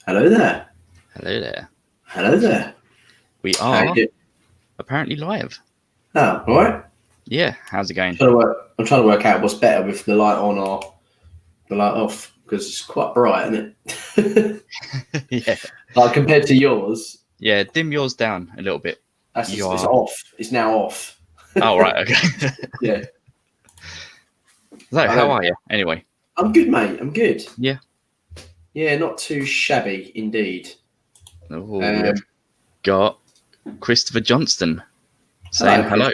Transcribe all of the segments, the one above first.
Hello there. Hello there. Hello there. We How you are doing? apparently live. Oh, all right. Yeah, how's it going? I'm trying to work out what's better with the light on or the light off because it's quite bright, isn't it? Yeah. Like compared to yours, Yeah, dim yours down a little bit. it's off. It's now off. Oh, right, okay. Yeah. So, how are you anyway? I'm good, mate. I'm good. Yeah. Yeah, not too shabby indeed. We've got Christopher Johnston saying hello.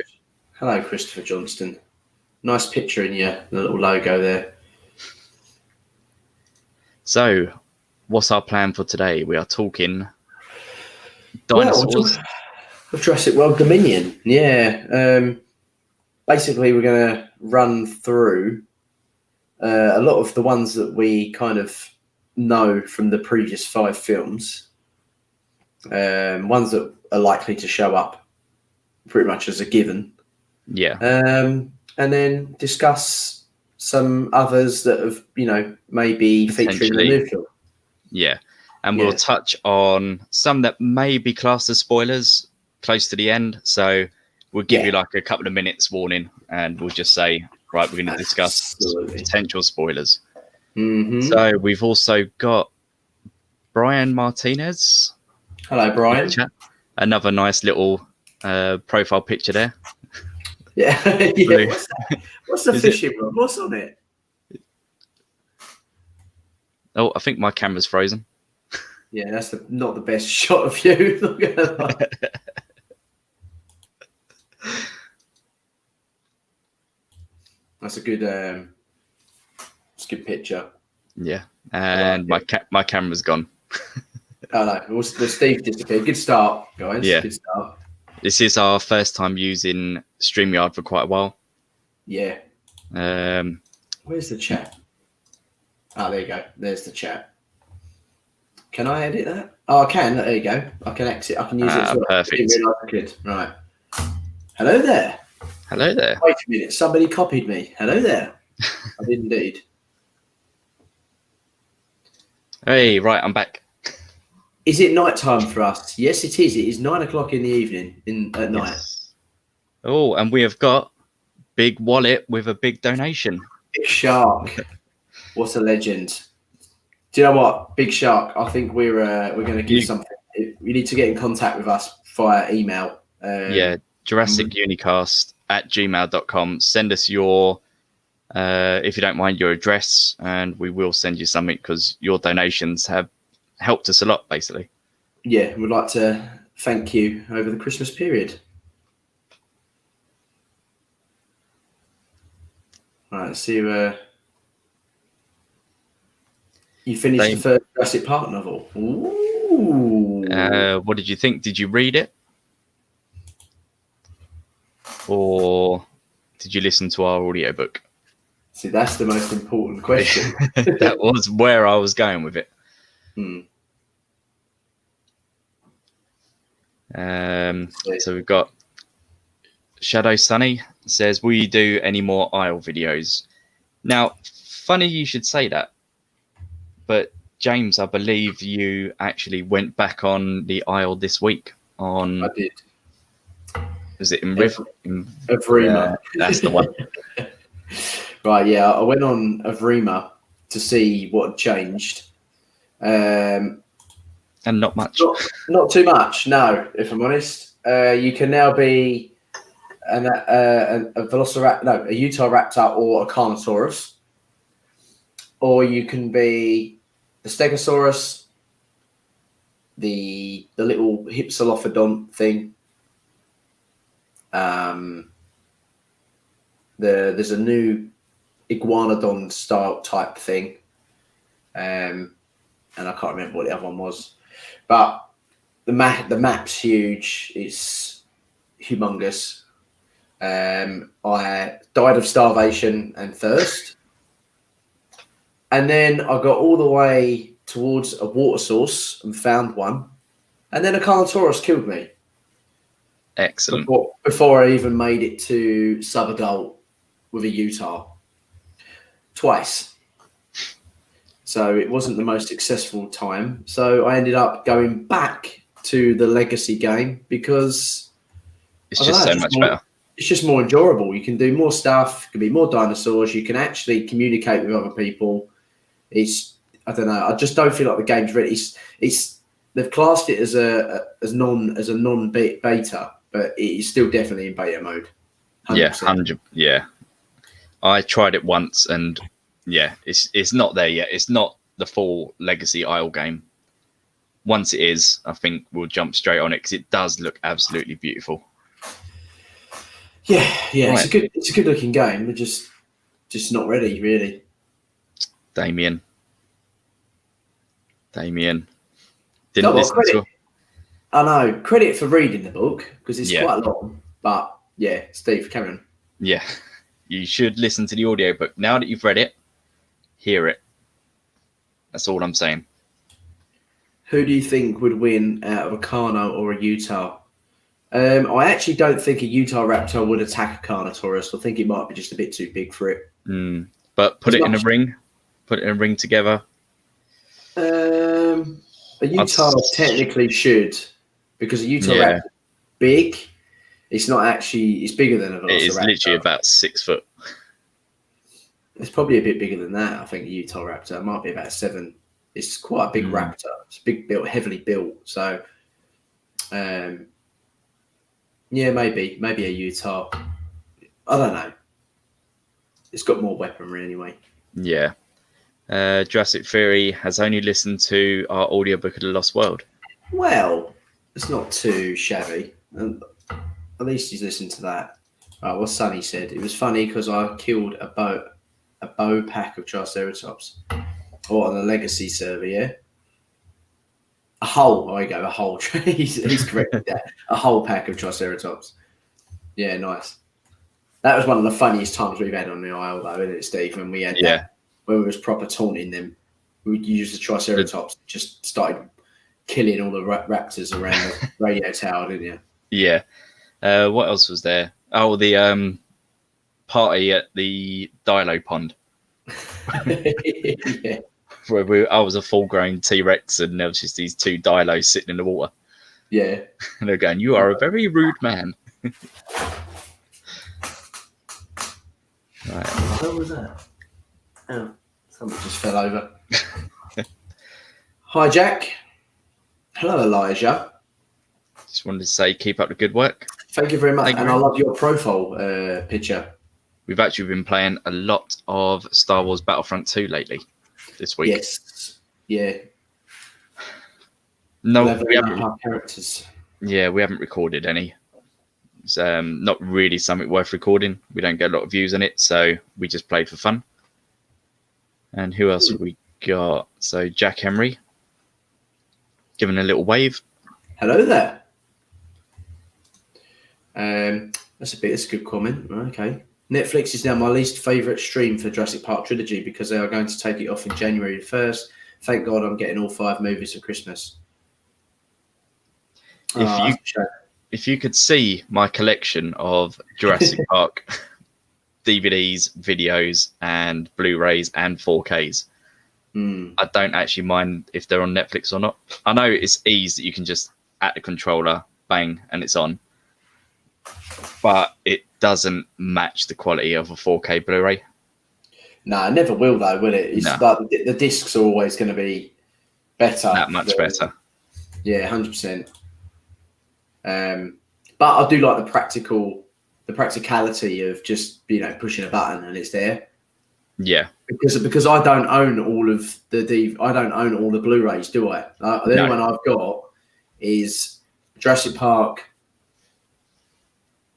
Hello, Christopher Johnston. Nice picture in the little logo there. So, what's our plan for today? We are talking dinosaurs. Well, Jurassic World Dominion. Yeah. Basically, we're going to run through a lot of the ones that we kind of know from the previous 5 films. Ones that are likely to show up pretty much as a given. Yeah. And then discuss some others that have, maybe featuring the new film. Yeah. And we'll touch on some that may be classed as spoilers close to the end. So we'll give you like a couple of minutes warning and we'll just say, right, we're going to discuss potential spoilers. Mm-hmm. So we've also got Brian Martinez. Hello, Brian. Another nice little profile picture there. Yeah. Yeah. What's the fishing rod? What's on it? Oh, I think my camera's frozen. Yeah, that's not the best shot of you. Not gonna lie. That's a good picture. Yeah, and my camera's gone. Oh no, well, Steve disappeared. Good start, guys. Yeah. Good start. This is our first time using StreamYard for quite a while. Yeah. Where's the chat? Oh, there you go. There's the chat. Can I edit that? Oh, I can. There you go. I can exit. I can use it as well. Perfect. I didn't realise I could. Right. Hello there. Hello there. Wait a minute. Somebody copied me. Hello there. I did indeed. Hey, right. I'm back. Is it night time for us? Yes, it is. It is 9 o'clock in the evening at night. Oh, and we have got Big Wallet with a big donation. Big Shark. What a legend. Do you know what? Big Shark, I think we're going to give something. You need to get in contact with us via email. JurassicUnicast@gmail.com. Send us your, if you don't mind, your address, and we will send you something because your donations have helped us a lot, basically. Yeah, we'd like to thank you over the Christmas period. All right, let's see. You finished the first Jurassic Park novel. Ooh. What did you think? Did you read it? Or did you listen to our audiobook? See, that's the most important question. That was where I was going with it. So we've got Shadow Sunny says, will you do any more Isle videos? Now, funny you should say that, but James, I believe you actually went back on the Isle this week on... I did. Was it in Avrima? That's the one. Right, yeah, I went on Avrima to see what had changed. And not much. Not too much, no, if I'm honest. You can now be a velociraptor, no, a Utah raptor or a Carnotaurus. Or you can be the Stegosaurus, the little Hypsilophodon thing. There's a new iguanodon style type thing. And I can't remember what the other one was. But the map's huge. It's humongous. I died of starvation and thirst. And then I got all the way towards a water source and found one. And then a Carnotaurus killed me. Excellent. Before I even made it to subadult with a Utah. Twice. So it wasn't the most successful time. So I ended up going back to the Legacy game because It's just so much better. It's just more enjoyable. You can do more stuff. It can be more dinosaurs. You can actually communicate with other people. I don't know. I just don't feel like the game's ready. They've classed it as a non beta, but it is still definitely in beta mode. 100%. Yeah, 100. Yeah, I tried it once, and yeah, it's not there yet. It's not the full Legacy Isle game. Once it is, I think we'll jump straight on it because it does look absolutely beautiful. Yeah, right. It's a good looking game. We're just not ready, really. Damien. Didn't listen to it. I know. Credit for reading the book because it's quite long. But yeah, Steve, carry on. Yeah, you should listen to the audiobook. Now that you've read it, hear it. That's all I'm saying. Who do you think would win out of a Carno or a Utah? I actually don't think a Utah raptor would attack a Carnotaurus. I think it might be just a bit too big for it. But put it in a ring. Put it in a ring together. A Utah technically should, because a Utah raptor is big. It's not actually. It's bigger than a Velociraptor. It is literally about 6 foot. It's probably a bit bigger than that. I think a Utah raptor might be about 7. It's quite a big raptor. It's big built, heavily built. So, yeah, maybe a Utah. I don't know. It's got more weaponry anyway. Yeah. Jurassic Theory has only listened to our audiobook of The Lost World. Well, it's not too shabby. At least he's listened to that. Right, what Sonny said. It was funny because I killed a bow pack of Triceratops. Or on the Legacy server, yeah? A whole. There you go, a whole. he's correct with that. A whole pack of Triceratops. Yeah, nice. That was one of the funniest times we've had on the Isle, though, isn't it, Steve? When we had that, when we was proper taunting them, we used the Triceratops, just started killing all the raptors around the radio tower, didn't you? Yeah. What else was there? Oh, the party at the Dilo Pond. Yeah. Where I was a full-grown T-Rex and there was just these 2 Dilos sitting in the water. Yeah. And they're going, "You are a very rude man." Right. What was that? Oh, somebody just fell over. Hi, Jack. Hello, Elijah. Just wanted to say, keep up the good work. Thank you very much. I love your profile picture. We've actually been playing a lot of Star Wars Battlefront 2 lately. This week. Yes. Yeah. No, we haven't. Our characters. Yeah, we haven't recorded any. It's not really something worth recording. We don't get a lot of views on it, so we just played for fun. And who else have we got? So Jack Henry, giving a little wave. Hello there. That's a good comment. Okay. Netflix is now my least favourite stream for Jurassic Park trilogy because they are going to take it off in January 1st. Thank God I'm getting all 5 movies for Christmas. If you could see my collection of Jurassic Park DVDs, videos, and Blu-rays and 4Ks, I don't actually mind if they're on Netflix or not. I know it's ease that you can just at the controller, bang, and it's on. But it doesn't match the quality of a 4K Blu-ray. No, it never will though, will it? It's like the discs are always going to be better. That much better. Yeah, 100%. But I do like the practicality of just pushing a button and it's there. Yeah. Because I don't own all of I don't own all the Blu-rays, do I? The only one I've got is Jurassic Park.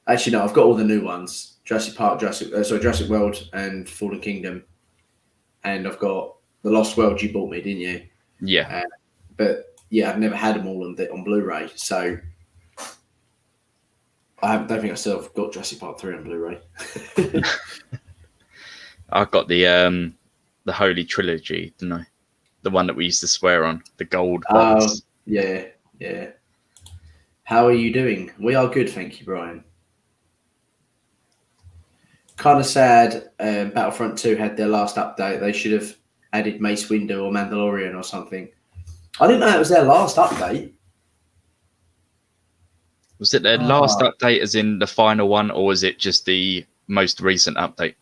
Actually, no, I've got all the new ones. Jurassic Park, Jurassic World and Fallen Kingdom. And I've got The Lost World you bought me, didn't you? Yeah. But yeah, I've never had them all on Blu-ray. So I don't think I still have got Jurassic Park 3 on Blu-ray. I've got the Holy Trilogy, didn't I? The one that we used to swear on, the gold box. Yeah. How are you doing? We are good, thank you, Brian. Kind of sad Battlefront 2 had their last update. They should have added Mace Windu or Mandalorian or something. I didn't know it was their last update. Was it their last update, as in the final one, or was it just the most recent update?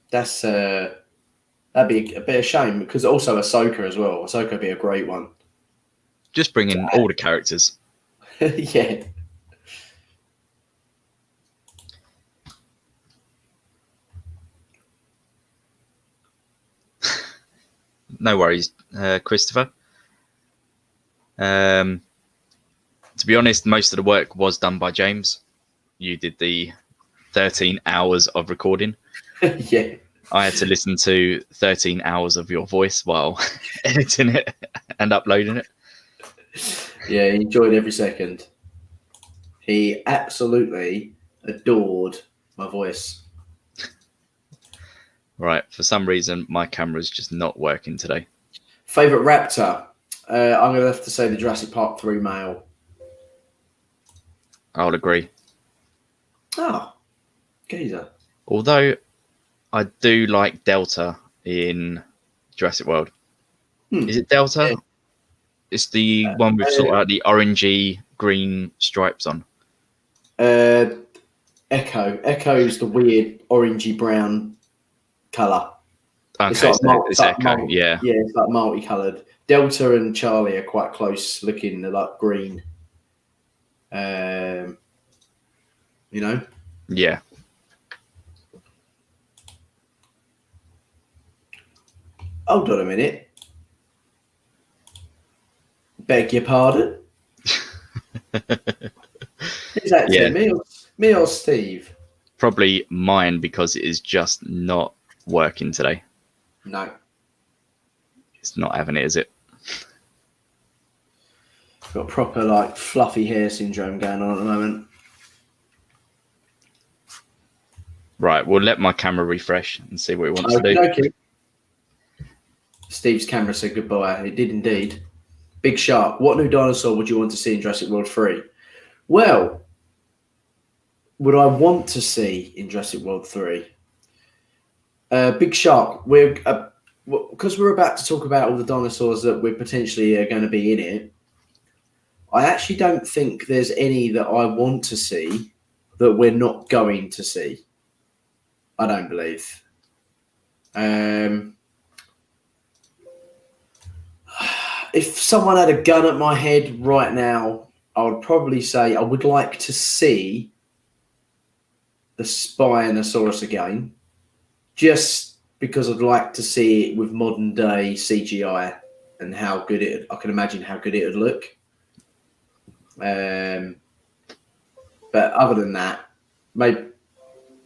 That's that'd be a bit of shame, because also Ahsoka as well. Ahsoka would be a great one. Just bring in all the characters. Yeah. No worries, Christopher. To be honest, most of the work was done by James. You did the 13 hours of recording. Yeah. I had to listen to 13 hours of your voice while editing it and uploading it. Yeah, he enjoyed every second. He absolutely adored my voice. Right, for some reason, my camera's just not working today. Favourite raptor? I'm going to have to say the Jurassic Park 3 male. I'll agree. Oh, geezer. Although I do like Delta in Jurassic World. Is it Delta? Yeah. It's the one with sort of the orangey green stripes on. Echo. Echo's the weird orangey brown colour. Okay, it's Echo, yeah. Yeah, it's like multicoloured. Delta and Charlie are quite close looking. They're like green. You know? Yeah. Hold on a minute. Beg your pardon? Is that me or Steve? Probably mine, because it is just not working today. No. It's not having it, is it? Got proper like fluffy hair syndrome going on at the moment. Right, we'll let my camera refresh and see what it wants to do. Okay. Steve's camera said goodbye. It did indeed. Big Shark. What new dinosaur would you want to see in Jurassic World 3? Well, would I want to see in Jurassic World 3? Big Shark. Because we're about to talk about all the dinosaurs that we're potentially going to be in it. I actually don't think there's any that I want to see that we're not going to see. I don't believe. If someone had a gun at my head right now, I would probably say I would like to see the Spinosaurus again, just because I'd like to see it with modern day CGI and how good I can imagine how good it would look. But other than that, maybe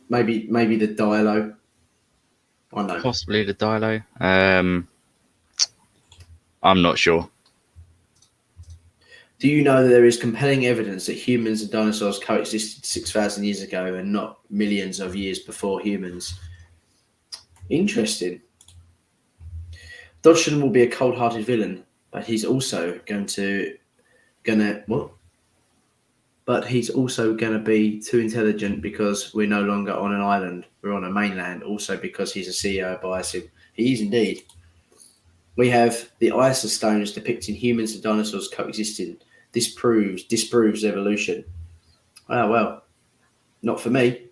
the Dilo. I don't know. Possibly the Dilo. I'm not sure. Do you know that there is compelling evidence that humans and dinosaurs coexisted 6,000 years ago and not millions of years before humans? Interesting. Dodgson will be a cold-hearted villain, but he's also going to be too intelligent because we're no longer on an island. We're on a mainland. Also because he's a CEO biasing. He is indeed. We have the Isa stones depicting humans and dinosaurs coexisting. This disproves evolution. Oh, well, not for me.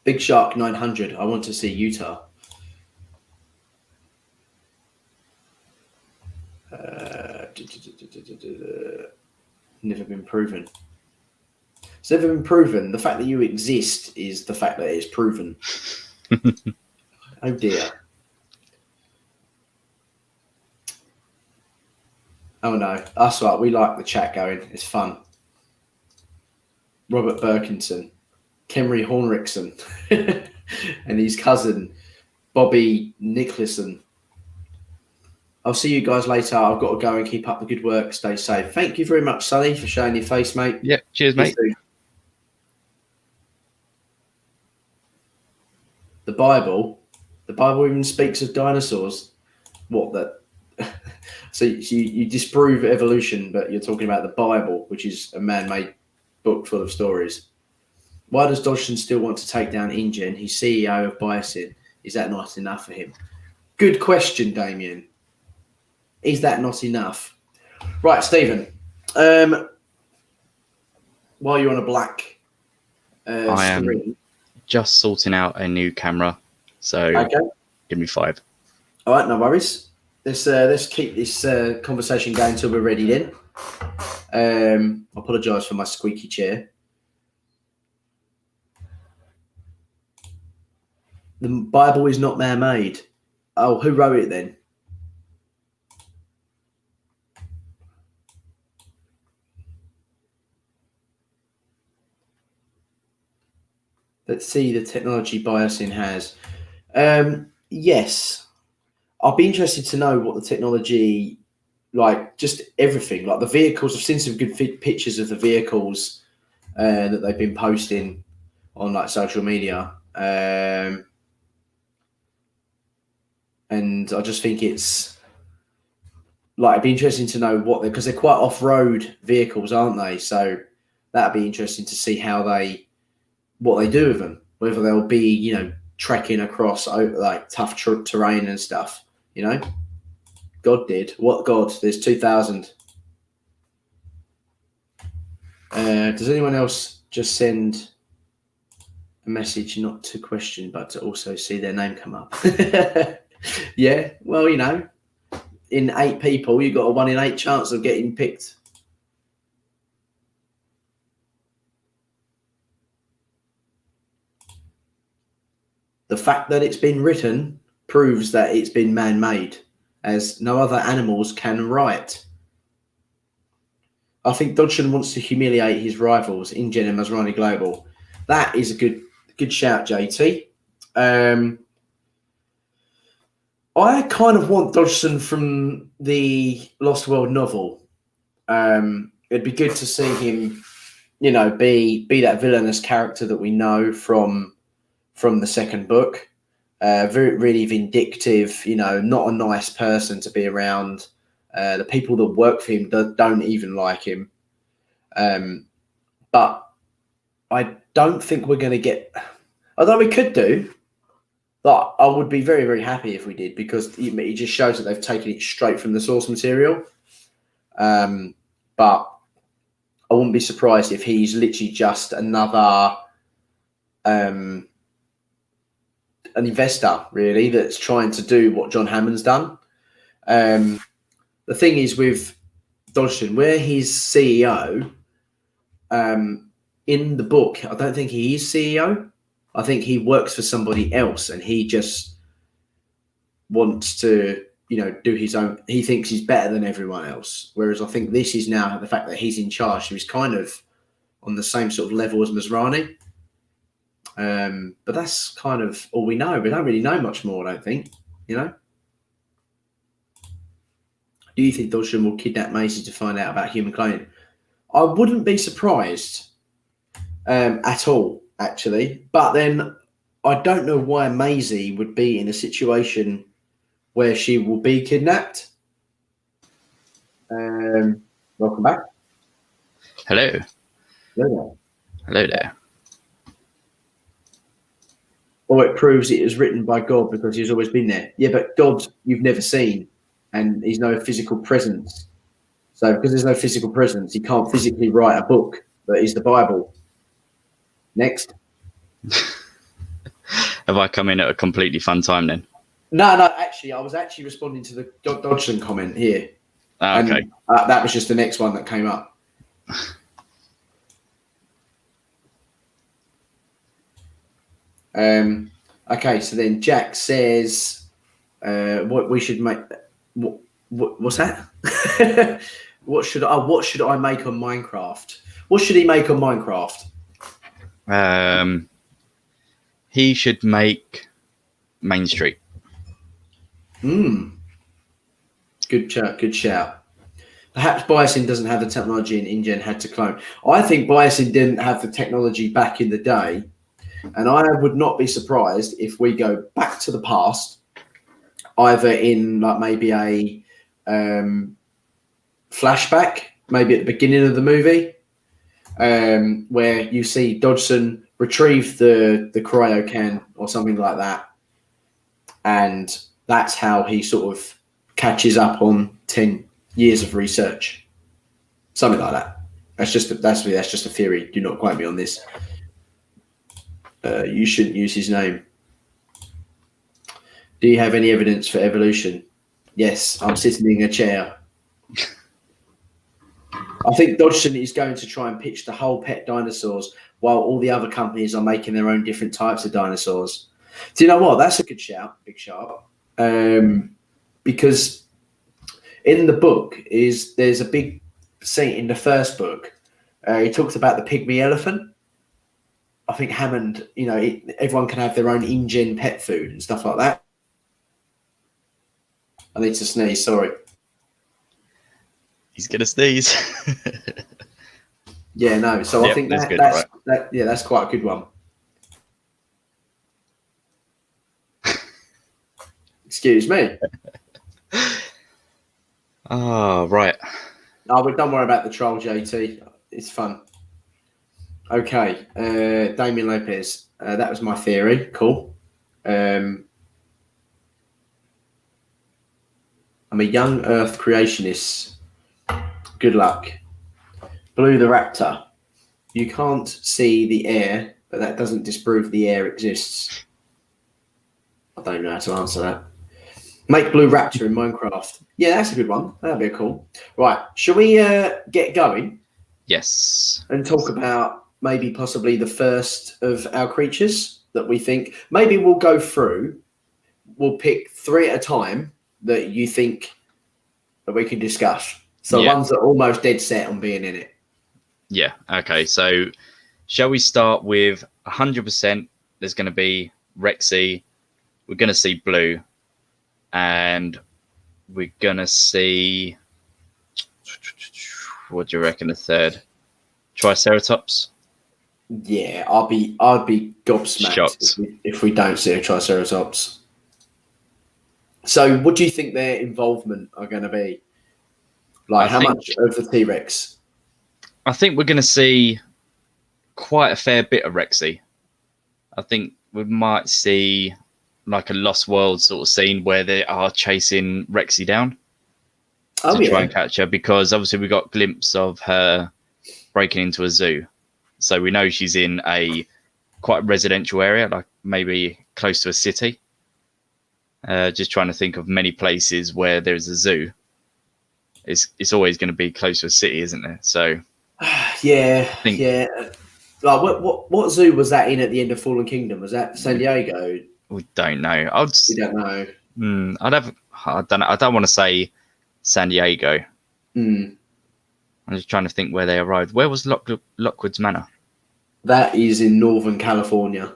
Big Shark 900. I want to see Utah. Never been proven. It's never been proven. The fact that you exist is the fact that it's proven. Oh dear. Oh no, that's right. We like the chat going. It's fun. Robert Birkinson, Kemry Hornrickson, and his cousin Bobby Nicholson. I'll see you guys later. I've got to go and keep up the good work. Stay safe. Thank you very much, Sonny, for showing your face, mate. Yeah, cheers, mate. The Bible even speaks of dinosaurs. What that? So you disprove evolution, but you're talking about the Bible, which is a man-made book full of stories. Why does Dodgson still want to take down InGen? He's CEO of Biosin. Is that not enough for him? Good question, Damien. Is that not enough? Right, Stephen. While you're on a black I am screen, just sorting out a new camera, so okay. give me 5. All right, no worries. Let's keep this conversation going until we're ready. Then, I apologise for my squeaky chair. The Bible is not man-made. Oh, who wrote it then? Let's see the technology Biosin has. Yes. I'll be interested to know what the technology, like just everything, like the vehicles. I've seen some good pictures of the vehicles that they've been posting on like social media. And I just think it's like, it'd be interesting to know because they're quite off-road vehicles, aren't they? So that'd be interesting to see what they do with them, whether they'll be, trekking across like tough terrain and stuff, God did. What God? There's 2,000. Does anyone else just send a message not to question, but to also see their name come up? Yeah, well, in 8 people, you've got a 1 in 8 chance of getting picked. The fact that it's been written proves that it's been man-made, as no other animals can write. I think Dodgson wants to humiliate his rivals, InGen and Masrani Global. That is a good shout, JT. I kind of want Dodgson from the Lost World novel. It'd be good to see him, be that villainous character that we know from the second book. Really vindictive, not a nice person to be around. The people that work for him don't even like him. But I don't think we're going to get, although we could do, but I would be very, very happy if we did, because it just shows that they've taken it straight from the source material. But I wouldn't be surprised if he's literally just another an investor, really, that's trying to do what John Hammond's done. The thing is with Dodgson, where he's CEO, in the book, I don't think he is CEO. I think he works for somebody else, and he just wants to, do his own. He thinks he's better than everyone else. Whereas I think this is now the fact that he's in charge. So he's kind of on the same sort of level as Masrani. But that's kind of all we know. We don't really know much more, I don't think. Do you think Dodgson will kidnap Maisie to find out about human cloning? I wouldn't be surprised at all, actually. But then I don't know why Maisie would be in a situation where she will be kidnapped. Welcome back. Hello. Hello there. Hello there. Or it proves it was written by God because he's always been there. Yeah, but God you've never seen, and he's no physical presence. So because there's no physical presence, he can't physically write a book that is the Bible. Next. Have I come in at a completely fun time then? No, actually, I was actually responding to the Dodgson comment here. Okay. And, that was just the next one that came up. Okay, so then Jack says, "What we should make? What's that? What should I make on Minecraft? What should he make on Minecraft? He should make Main Street. Good shout. Perhaps Biosin doesn't have the technology and InGen had to clone. I think Biosin didn't have the technology back in the day. And I would not be surprised if we go back to the past, either in like maybe a flashback, maybe at the beginning of the movie, where you see Dodgson retrieve the cryocan or something like that, and that's how he sort of catches up on 10 years of research, something like that. That's just a theory. Do not quote me on this. You shouldn't use his name. Do you have any evidence for evolution? Yes, I'm sitting in a chair. I think Dodgson is going to try and pitch the whole pet dinosaurs while all the other companies are making their own different types of dinosaurs. Do you know what? That's a good shout, Big Sharp. Because in the book there's a big scene in the first book. He talks about the pygmy elephant. I think Hammond, everyone can have their own InGen pet food and stuff like that. I need to sneeze, sorry. He's gonna sneeze. Yeah, no. So I think that's good, that's quite a good one. Excuse me. Oh, right. Oh, but don't worry about the troll, JT. It's fun. Okay, Damien Lopez. That was my theory. Cool. I'm a young Earth creationist. Good luck. Blue the raptor. You can't see the air, but that doesn't disprove the air exists. I don't know how to answer that. Make blue raptor in Minecraft. Yeah, that's a good one. That'd be cool. Right, shall we get going? Yes. And talk about maybe possibly the first of our creatures that we think. Maybe we'll go through. We'll pick 3 at a time that you think that we can discuss. So ones that are almost dead set on being in it. Yeah. Okay. So shall we start with 100%? There's going to be Rexy. We're going to see Blue. And we're going to see... What do you reckon the third? Triceratops? Yeah, I'd be gobsmacked if we don't see a Triceratops. So what do you think their involvement are going to be? Like, how much of the T-Rex? I think we're going to see quite a fair bit of Rexy. I think we might see like a Lost World sort of scene where they are chasing Rexy down to try and catch her, because obviously we got a glimpse of her breaking into a zoo. So we know she's in a quite residential area, like maybe close to a city. Just trying to think of many places where there's a zoo. It's always going to be close to a city, isn't there? So yeah. Like what zoo was that in at the end of Fallen Kingdom? Was that San Diego? We don't know. We don't know. I don't want to say San Diego. I'm just trying to think where they arrived. Where was Lockwood's Manor? That is in Northern California.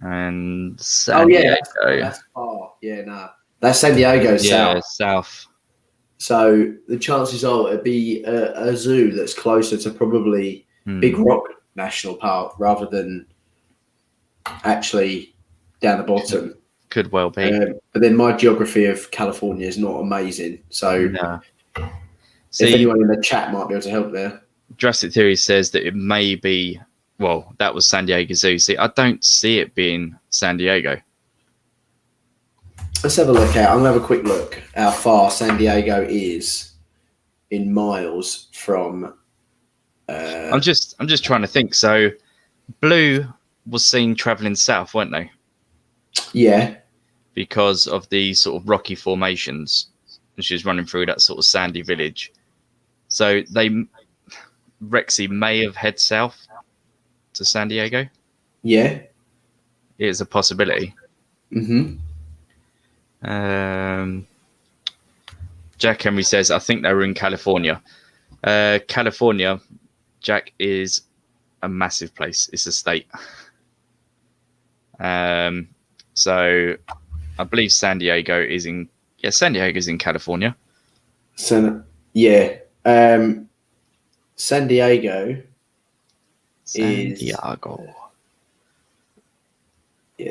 And San Diego. That's far. Yeah, nah. That's San Diego south. So the chances are it'd be a zoo that's closer to probably Big Rock National Park rather than actually down the bottom. Could well be. But then my geography of California is not amazing. So if anyone in the chat might be able to help there. Jurassic Theory says that it may be, well, that was San Diego Zoo. See, I don't see it being San Diego. Let's have a look at. I'm gonna have a quick look how far San Diego is in miles from. I'm just trying to think. So, Blue was seen traveling south, weren't they? Yeah. Because of the sort of rocky formations, and she was running through that sort of sandy village. So Rexy may have head south to San Diego. Yeah, it is a possibility. Jack Henry says, I think they were in California. California, Jack, is a massive place. It's a state. So I believe San Diego is in San Diego's in California. San Diego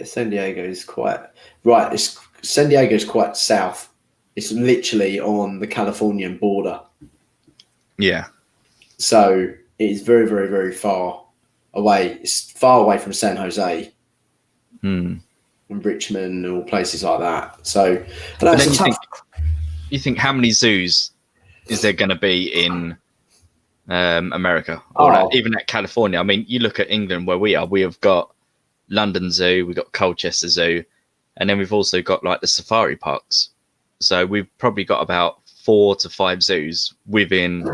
San Diego is quite right. San Diego is quite south. It's literally on the Californian border. Yeah. So it is very, very, very far. away. It's far away from San Jose Hmm. and Richmond and all places like that. So, But then you think how many zoos is there going to be in America or even at California? I mean, you look at England where we are. We have got London Zoo, we've got Colchester Zoo, and then we've also got like the safari parks. So we've probably got about 4 to 5 zoos within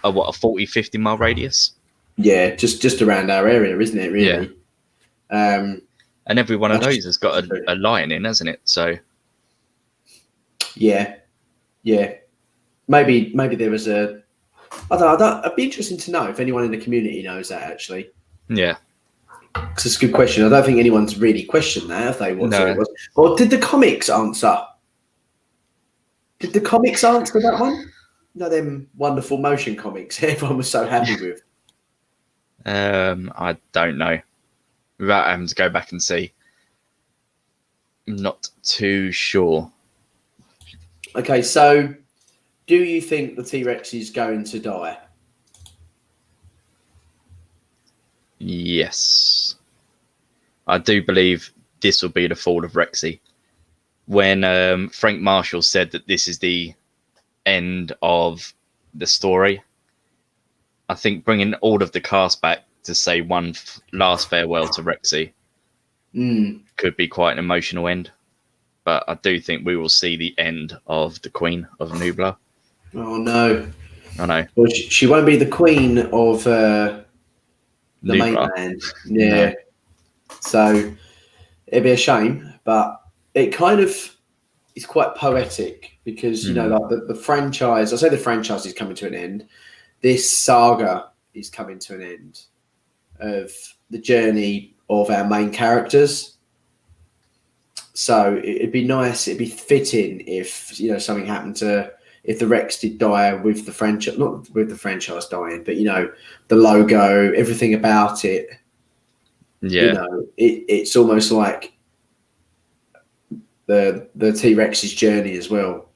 a 40, 50 mile radius. Yeah, just around our area, isn't it? Really. Yeah. And every one of those has got a lion in, hasn't it? So. Yeah. Maybe there was a. I don't know. It'd be interesting to know if anyone in the community knows that actually. Yeah. Because it's a good question. I don't think anyone's really questioned that, have they? What it was? Or did the comics answer? Did the comics answer that one? No, them wonderful motion comics everyone was so happy with. I don't know. Without having to go back and see. I'm not too sure. Okay, so do you think the T-Rex is going to die? Yes. I do believe this will be the fall of Rexy. When Frank Marshall said that this is the end of the story, I think bringing all of the cast back to say one last farewell to Rexy could be quite an emotional end. But I do think we will see the end of the Queen of Nublar. Oh, no. I know. Well, she won't be the queen of the mainland. Yeah. No. So it'd be a shame, but it kind of is quite poetic because, you know, like the franchise, I say the franchise is coming to an end. This saga is coming to an end of the journey of our main characters. So it'd be nice, it'd be fitting if, you know, something happened to, if the Rex did die with the franchise, not with the franchise dying, but, you know, the logo, everything about it. Yeah. You know, it's almost like the T-Rex's journey as well.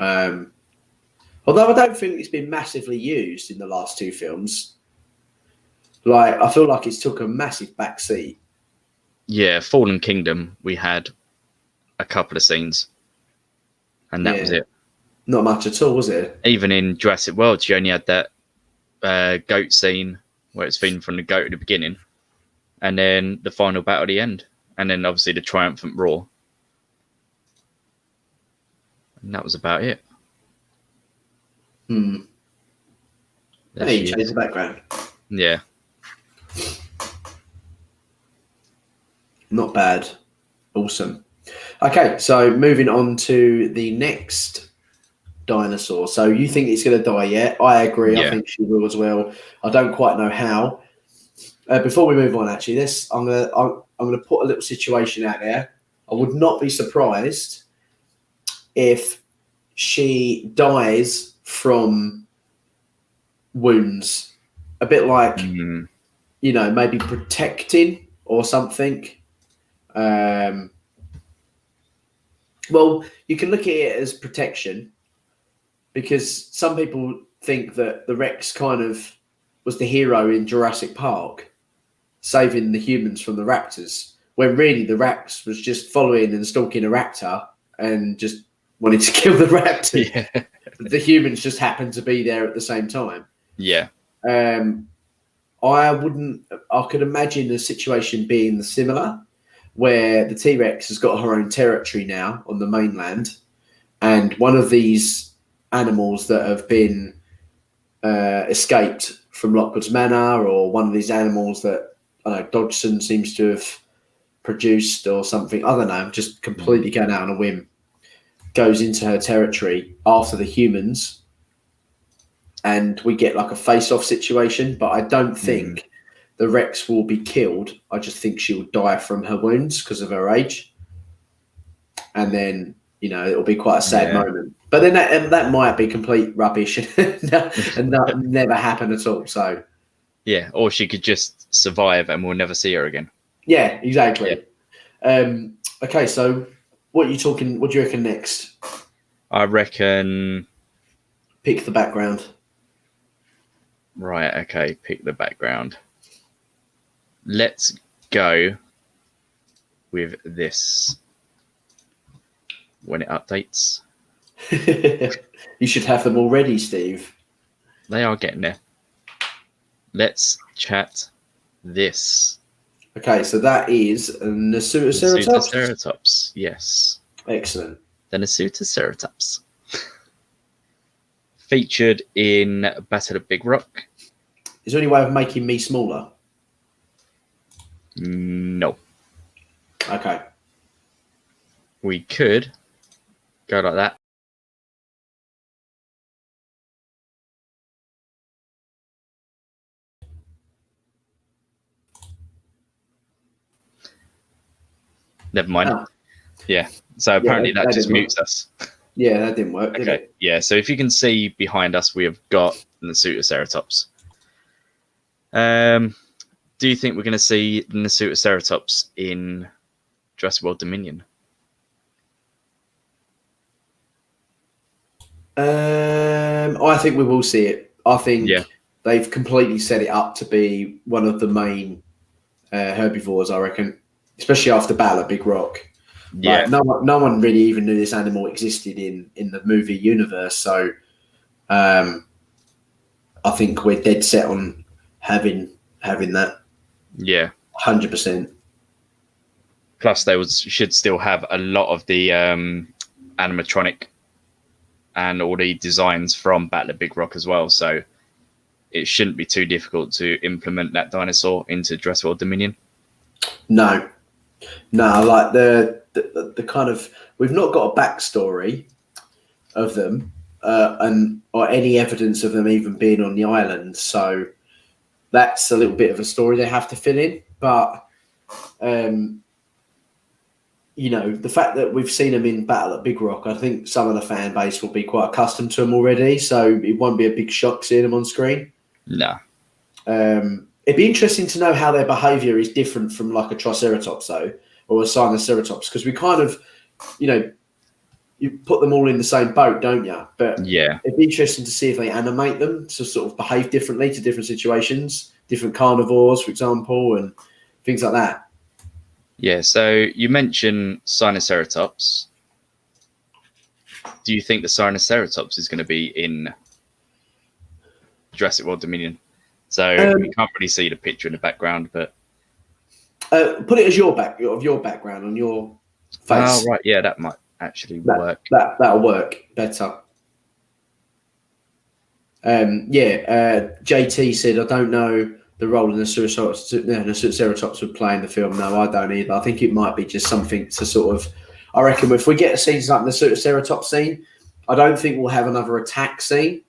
Although I don't think it's been massively used in the last 2 films. Like, I feel like it's took a massive backseat. Yeah, Fallen Kingdom, we had a couple of scenes, and that was it. Not much at all, was it? Even in Jurassic World, you only had that goat scene where it's feeding from the goat at the beginning, and then the final battle at the end, and then obviously the triumphant roar. And that was about it. Hey, you changed the background. Yeah. Not bad. Awesome. Okay, so moving on to the next dinosaur. So you think it's going to die yet? I agree. Yeah. I think she will as well. I don't quite know how. Before we move on, actually, I'm gonna put a little situation out there. I would not be surprised if she dies from wounds, a bit like you know, maybe protecting or something. Well, you can look at it as protection because some people think that the Rex kind of was the hero in Jurassic Park, saving the humans from the raptors, when really the Rex was just following and stalking a raptor and just wanted to kill the raptor. Yeah. The humans just happened to be there at the same time. Yeah. I could imagine the situation being similar, where the T-Rex has got her own territory now on the mainland, and one of these animals that have been escaped from Lockwood's Manor, or one of these animals that, I don't know, Dodgson seems to have produced or something, I don't know, just completely going out on a whim, goes into her territory after the humans, and we get like a face-off situation, but I don't think the Rex will be killed. I just think she will die from her wounds because of her age. And then, you know, it'll be quite a sad moment. But then that might be complete rubbish and never happen at all. So, yeah, or she could just survive and we'll never see her again. Yeah, exactly. Yeah. Okay, so what do you reckon next? I reckon... Pick the background. Right, okay, pick the background. let's go with this when it updates. You should have them already, Steve. They are getting there. Let's chat this. Okay, so that is a Nasutoceratops? Nasutoceratops, yes. Excellent. The Nasutoceratops. Featured in Battle of Big Rock. Is there any way of making me smaller? No. Okay. We could go like that. Never mind. Oh. Yeah. So apparently that just mutes us. Yeah, that didn't work. Did it? Yeah. So if you can see behind us, we have got the Nasutoceratops. Do you think we're going to see the Nasutoceratops in Jurassic World Dominion? I think we will see it. I think they've completely set it up to be one of the main herbivores, I reckon, especially after Battle at Big Rock. Yeah, like, no one really even knew this animal existed in the movie universe. So I think we're dead set on having that. Yeah, 100%. Plus, they should still have a lot of the animatronic and all the designs from Battle at Big Rock as well. So it shouldn't be too difficult to implement that dinosaur into Jurassic World Dominion. No, like the kind of, we've not got a backstory of them or any evidence of them even being on the island. So that's a little bit of a story they have to fill in. But you know, the fact that we've seen them in Battle at Big Rock, I think some of the fan base will be quite accustomed to them already. So it won't be a big shock seeing them on screen. No. It'd be interesting to know how their behaviour is different from like a Triceratops, though, or a Sinoceratops, because we kind of, you know, you put them all in the same boat, don't you? But yeah, it'd be interesting to see if they animate them to sort of behave differently to different situations, different carnivores, for example, and things like that. Yeah, so you mentioned Sinoceratops. Do you think the Sinoceratops is going to be in Jurassic World Dominion? So we can't really see the picture in the background, but put it as your background on your face. Oh, right, yeah, that might actually work. That'll work better. JT said, I don't know the role in the Nasutoceratops would play in the film. No, I don't either. I think it might be just something to sort of, I reckon if we get a scene like the Nasutoceratops scene, I don't think we'll have another attack scene.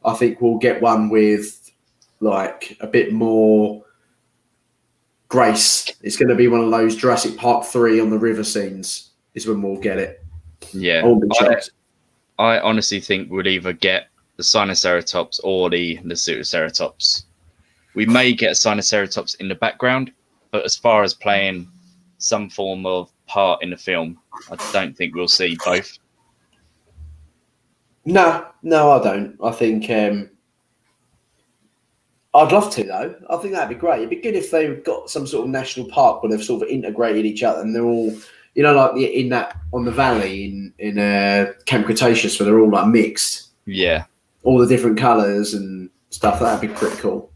I think we'll get one with like a bit more grace. It's going to be one of those Jurassic Park 3 on the river scenes is when we'll get it. Yeah. I honestly think we'll either get the Sinoceratops or the Nasutoceratops. We may get a Sinoceratops in the background, but as far as playing some form of part in the film, I don't think we'll see both. No, I don't. I think I'd love to, though. I think that'd be great. It'd be good if they've got some sort of national park where they've sort of integrated each other and they're all, you know, like in that on the valley in Camp Cretaceous where they're all like mixed. Yeah. All the different colours and stuff. That'd be pretty cool.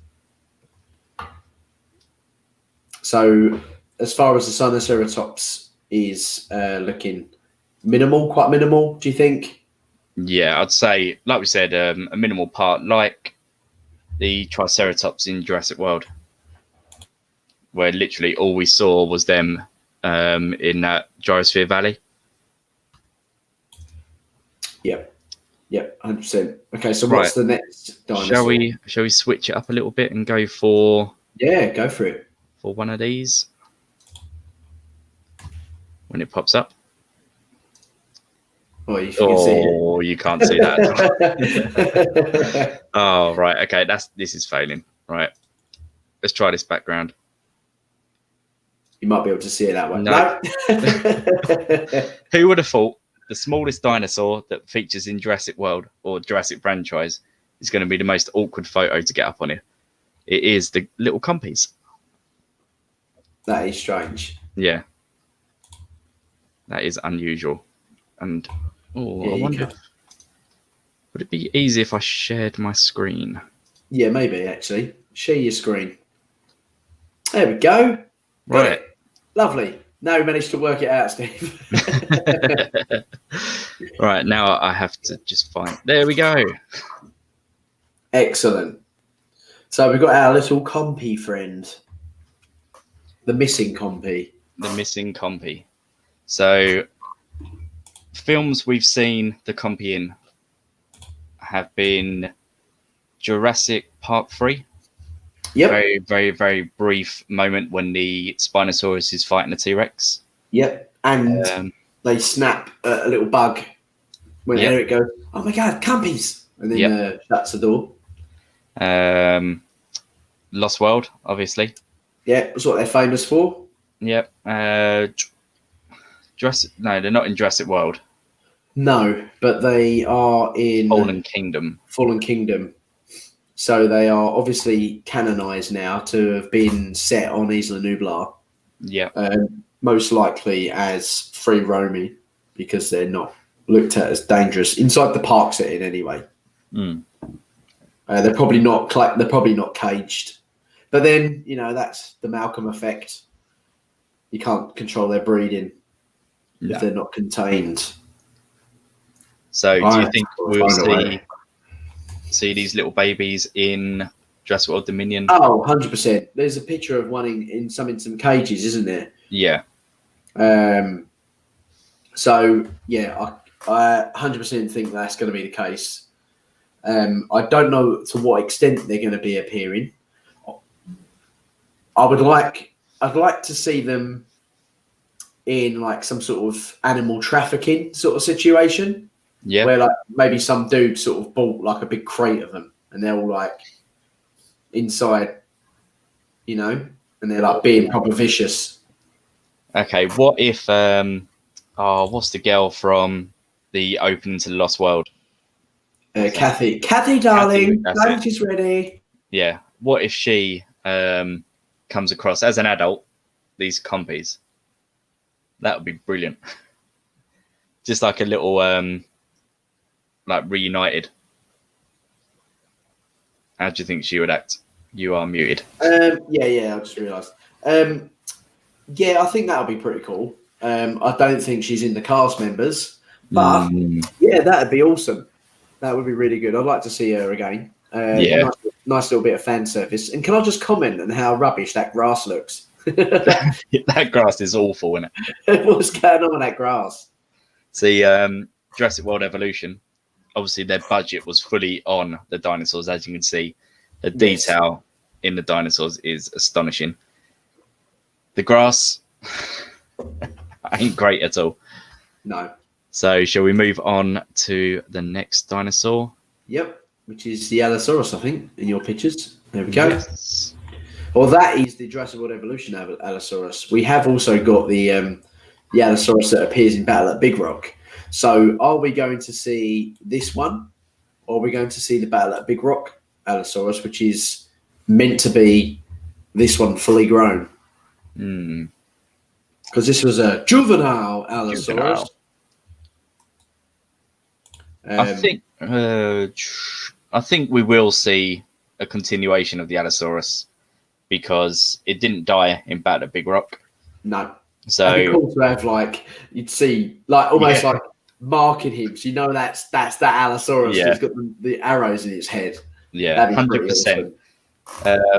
So, as far as the Sinoceratops is looking quite minimal, do you think? Yeah, I'd say, like we said, a minimal part, like the Triceratops in Jurassic World, where literally all we saw was them in that Gyrosphere Valley. Yep, 100%. Okay, so what's the next dinosaur? Shall we switch it up a little bit and go for? Yeah, go for it. For one of these, when it pops up. Oh, you can see it. You can't see that. Oh, right. Okay, this is failing. Right. Let's try this background. You might be able to see it that way. No. Who would have thought the smallest dinosaur that features in Jurassic World or Jurassic franchise is going to be the most awkward photo to get up on here? It is the little compies. That is strange. Yeah. That is unusual. And I wonder, would it be easy if I shared my screen? Yeah, maybe, actually. Share your screen. There we go. Got Right. it. Lovely. Now we managed to work it out, Steve. Right, now I have to just find... There we go. Excellent. So we've got our little compy friend. The missing compy. The missing compy. So, films we've seen the compy in have been Jurassic Park 3. Yep. Very, very, very brief moment when the Spinosaurus is fighting the T-Rex. Yep. And they snap a little bug when Eric goes, "Oh my God, compies!" And then shuts the door. Lost World, obviously. Yeah, that's what they're famous for. Yep. Jurassic? No, they're not in Jurassic World. No, but they are in Fallen Kingdom. Fallen Kingdom. So they are obviously canonized now to have been set on Isla Nublar. Yeah. Most likely as free roaming because they're not looked at as dangerous inside the park setting anyway. Mm. They're probably not. They're probably not caged. But then that's the Malcolm effect. You can't control their breeding if they're not contained. So, do you think we'll see these little babies in Jurassic World Dominion? Oh, 100%. There's a picture of one in some cages, isn't there? Yeah. So, yeah, I 100% think that's going to be the case. I don't know to what extent they're going to be appearing. I'd like to see them in like some sort of animal trafficking sort of situation. Yeah. Where like maybe some dude sort of bought like a big crate of them and they're all like inside, and they're like being proper vicious. Okay, what if what's the girl from the opening to the Lost World? Kathy, darling, lunch is ready. Yeah. What if she comes across as an adult these compies? That would be brilliant. Just like a little like reunited. How do you think she would act? You are muted. Yeah, I just realised. Yeah, I think that would be pretty cool. I don't think she's in the cast members, but yeah, that'd be awesome. That would be really good. I'd like to see her again. Nice little bit of fan service. And can I just comment on how rubbish that grass looks? That grass is awful, isn't it? What's going on with that grass? See, Jurassic World Evolution, obviously their budget was fully on the dinosaurs. As you can see, the detail in the dinosaurs is astonishing. The grass ain't great at all. No. So shall we move on to the next dinosaur? Yep, which is the Allosaurus, I think, in your pictures. There we go. Yes. Well, that is the Jurassic World Evolution Allosaurus. We have also got the Allosaurus that appears in Battle at Big Rock. So are we going to see this one, or are we going to see the Battle at Big Rock Allosaurus, which is meant to be this one fully grown? Because this was a juvenile Allosaurus. I think we will see a continuation of the Allosaurus because it didn't die in Battle at Big Rock. No. So it'd be cool to have you'd see almost like marking him, so that's that Allosaurus. Yeah. He's got the arrows in his head. Yeah, 100%.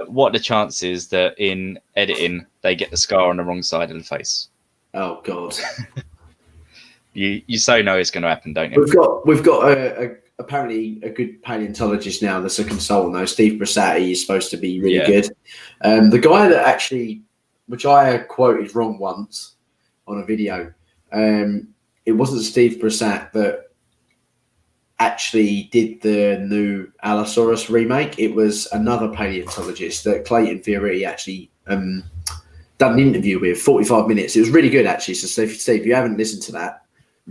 What are the chances that in editing they get the scar on the wrong side of the face? Oh God. You so know it's going to happen, don't you? We've got apparently a good paleontologist now that's a consultant though. Steve Brasatti is supposed to be really good. The guy that actually, which I quoted wrong once on a video, it wasn't Steve Brasatti that actually did the new Allosaurus remake. It was another paleontologist that Clayton Fioriti actually done an interview with, 45 minutes. It was really good actually. So Steve, if you haven't listened to that,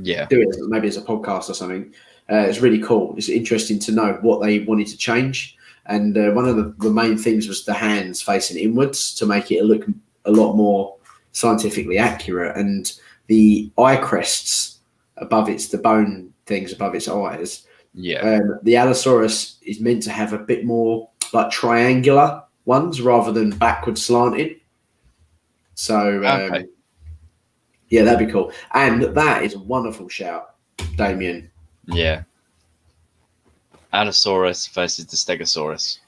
do it maybe as a podcast or something. It's really cool. It's interesting to know what they wanted to change. And one of the main things was the hands facing inwards to make it look a lot more scientifically accurate, and the eye crests above the bone things above its eyes. Yeah. The Allosaurus is meant to have a bit more like triangular ones rather than backward slanted. So Okay. yeah, that'd be cool. And that is a wonderful shout, Damien. Yeah. Allosaurus versus the Stegosaurus.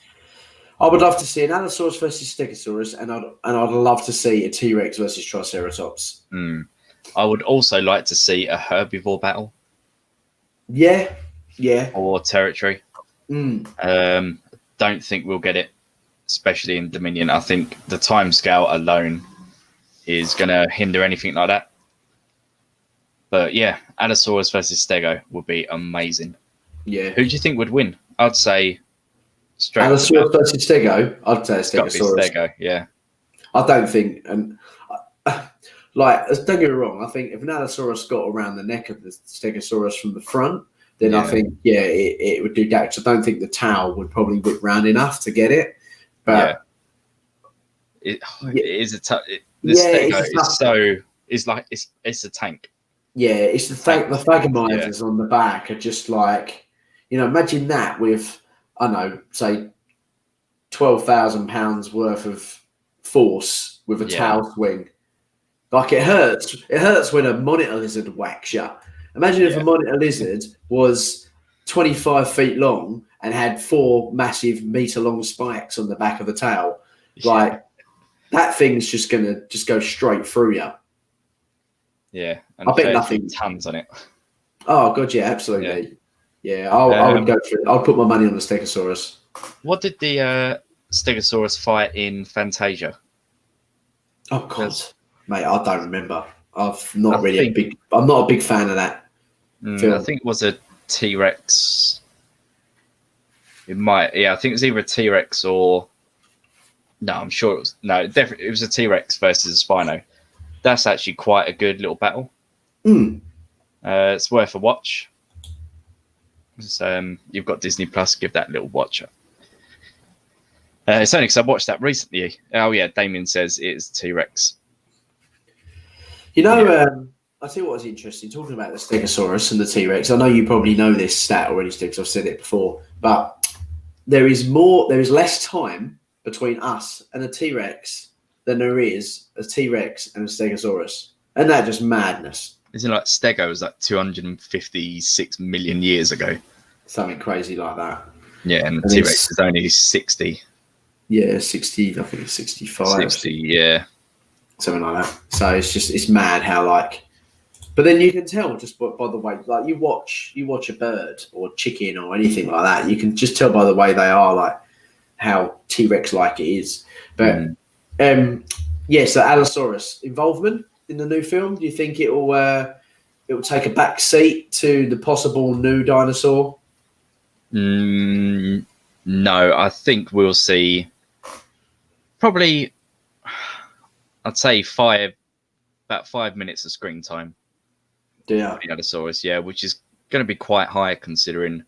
I would love to see an Allosaurus versus Stegosaurus, and I'd love to see a T-Rex versus Triceratops. I would also like to see a herbivore battle. Yeah. Or territory. Don't think we'll get it, especially in Dominion. I think the timescale alone is going to hinder anything like that. But yeah, Allosaurus versus Stego would be amazing. Yeah. Who do you think would win? I'd say Allosaurus versus Stego. I'd say Stegosaurus. Stego, yeah. I don't think, and like, don't get me wrong. I think if an Allosaurus got around the neck of the Stegosaurus from the front, then I think it would do damage. I don't think the tail would probably whip round enough to get it. But it is a tough. The Stego it's a tank. Yeah, it's the Thagomisers on the back are just like, imagine that with, I don't know, say 12,000 pounds worth of force with a tail swing. Like it hurts. It hurts when a monitor lizard whacks you. Imagine if a monitor lizard was 25 feet long and had 4 massive meter-long spikes on the back of the tail. Like that thing's just gonna go straight through you. Yeah, and I bet nothing. Tons on it. Oh god, yeah, absolutely. Yeah, I would go for it. I'll put my money on the Stegosaurus. What did the Stegosaurus fight in Fantasia? Oh god, mate, I don't remember. I'm not a big fan of that film. I think it was a T-Rex. It might, I think it was either a T-Rex or no, I'm sure it was definitely it was a T-Rex versus a Spino. That's actually quite a good little battle. It's worth a watch. You've got Disney Plus, give that a little watch. It's only because I watched that recently. Oh yeah, Damien says it's T-Rex. I see what was interesting talking about the Stegosaurus and the T-Rex. I know you probably know this stat already, Stig, because I've said it before, but there is less time between us and the T-Rex than there is a T-Rex and a Stegosaurus. And that's just madness. Isn't it like Stego was like 256 million years ago? Something crazy like that. Yeah, and the T-Rex is only 60. Yeah, 60, I think it's 65. 60, yeah. Something like that. So it's mad how but then you can tell just by the way, like you watch a bird or chicken or anything like that, you can just tell by the way they are, like how T-Rex like it is. But so Allosaurus involvement in the new film. Do you think it will take a back seat to the possible new dinosaur? No, I think we'll see probably. I'd say about 5 minutes of screen time. Yeah, the Allosaurus, which is going to be quite high considering.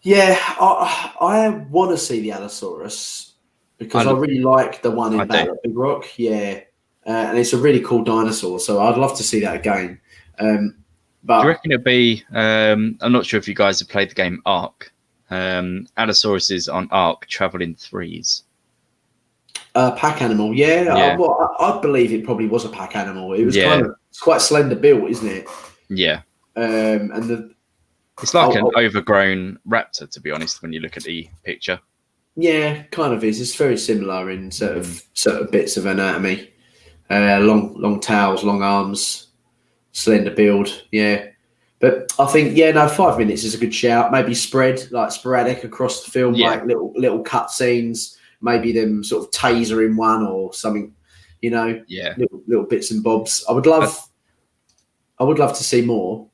Yeah, I want to see the Allosaurus because I really like the one in Battle at Big Rock. Yeah, and it's a really cool dinosaur, so I'd love to see that again. But do you reckon it'd be? I'm not sure if you guys have played the game Ark. Allosauruses on Ark travel in threes. Pack animal, yeah. I believe it probably was a pack animal. It was it's quite slender built, isn't it? Yeah. And it's like an overgrown raptor, to be honest, when you look at the picture. Yeah, kind of is. It's very similar in certain bits of anatomy. Long tails, long arms, slender build. Yeah, but I think 5 minutes is a good shout. Maybe sporadic across the film, like little cut scenes. Maybe them sort of tasering one or something. Little bits and bobs. I would love to see more.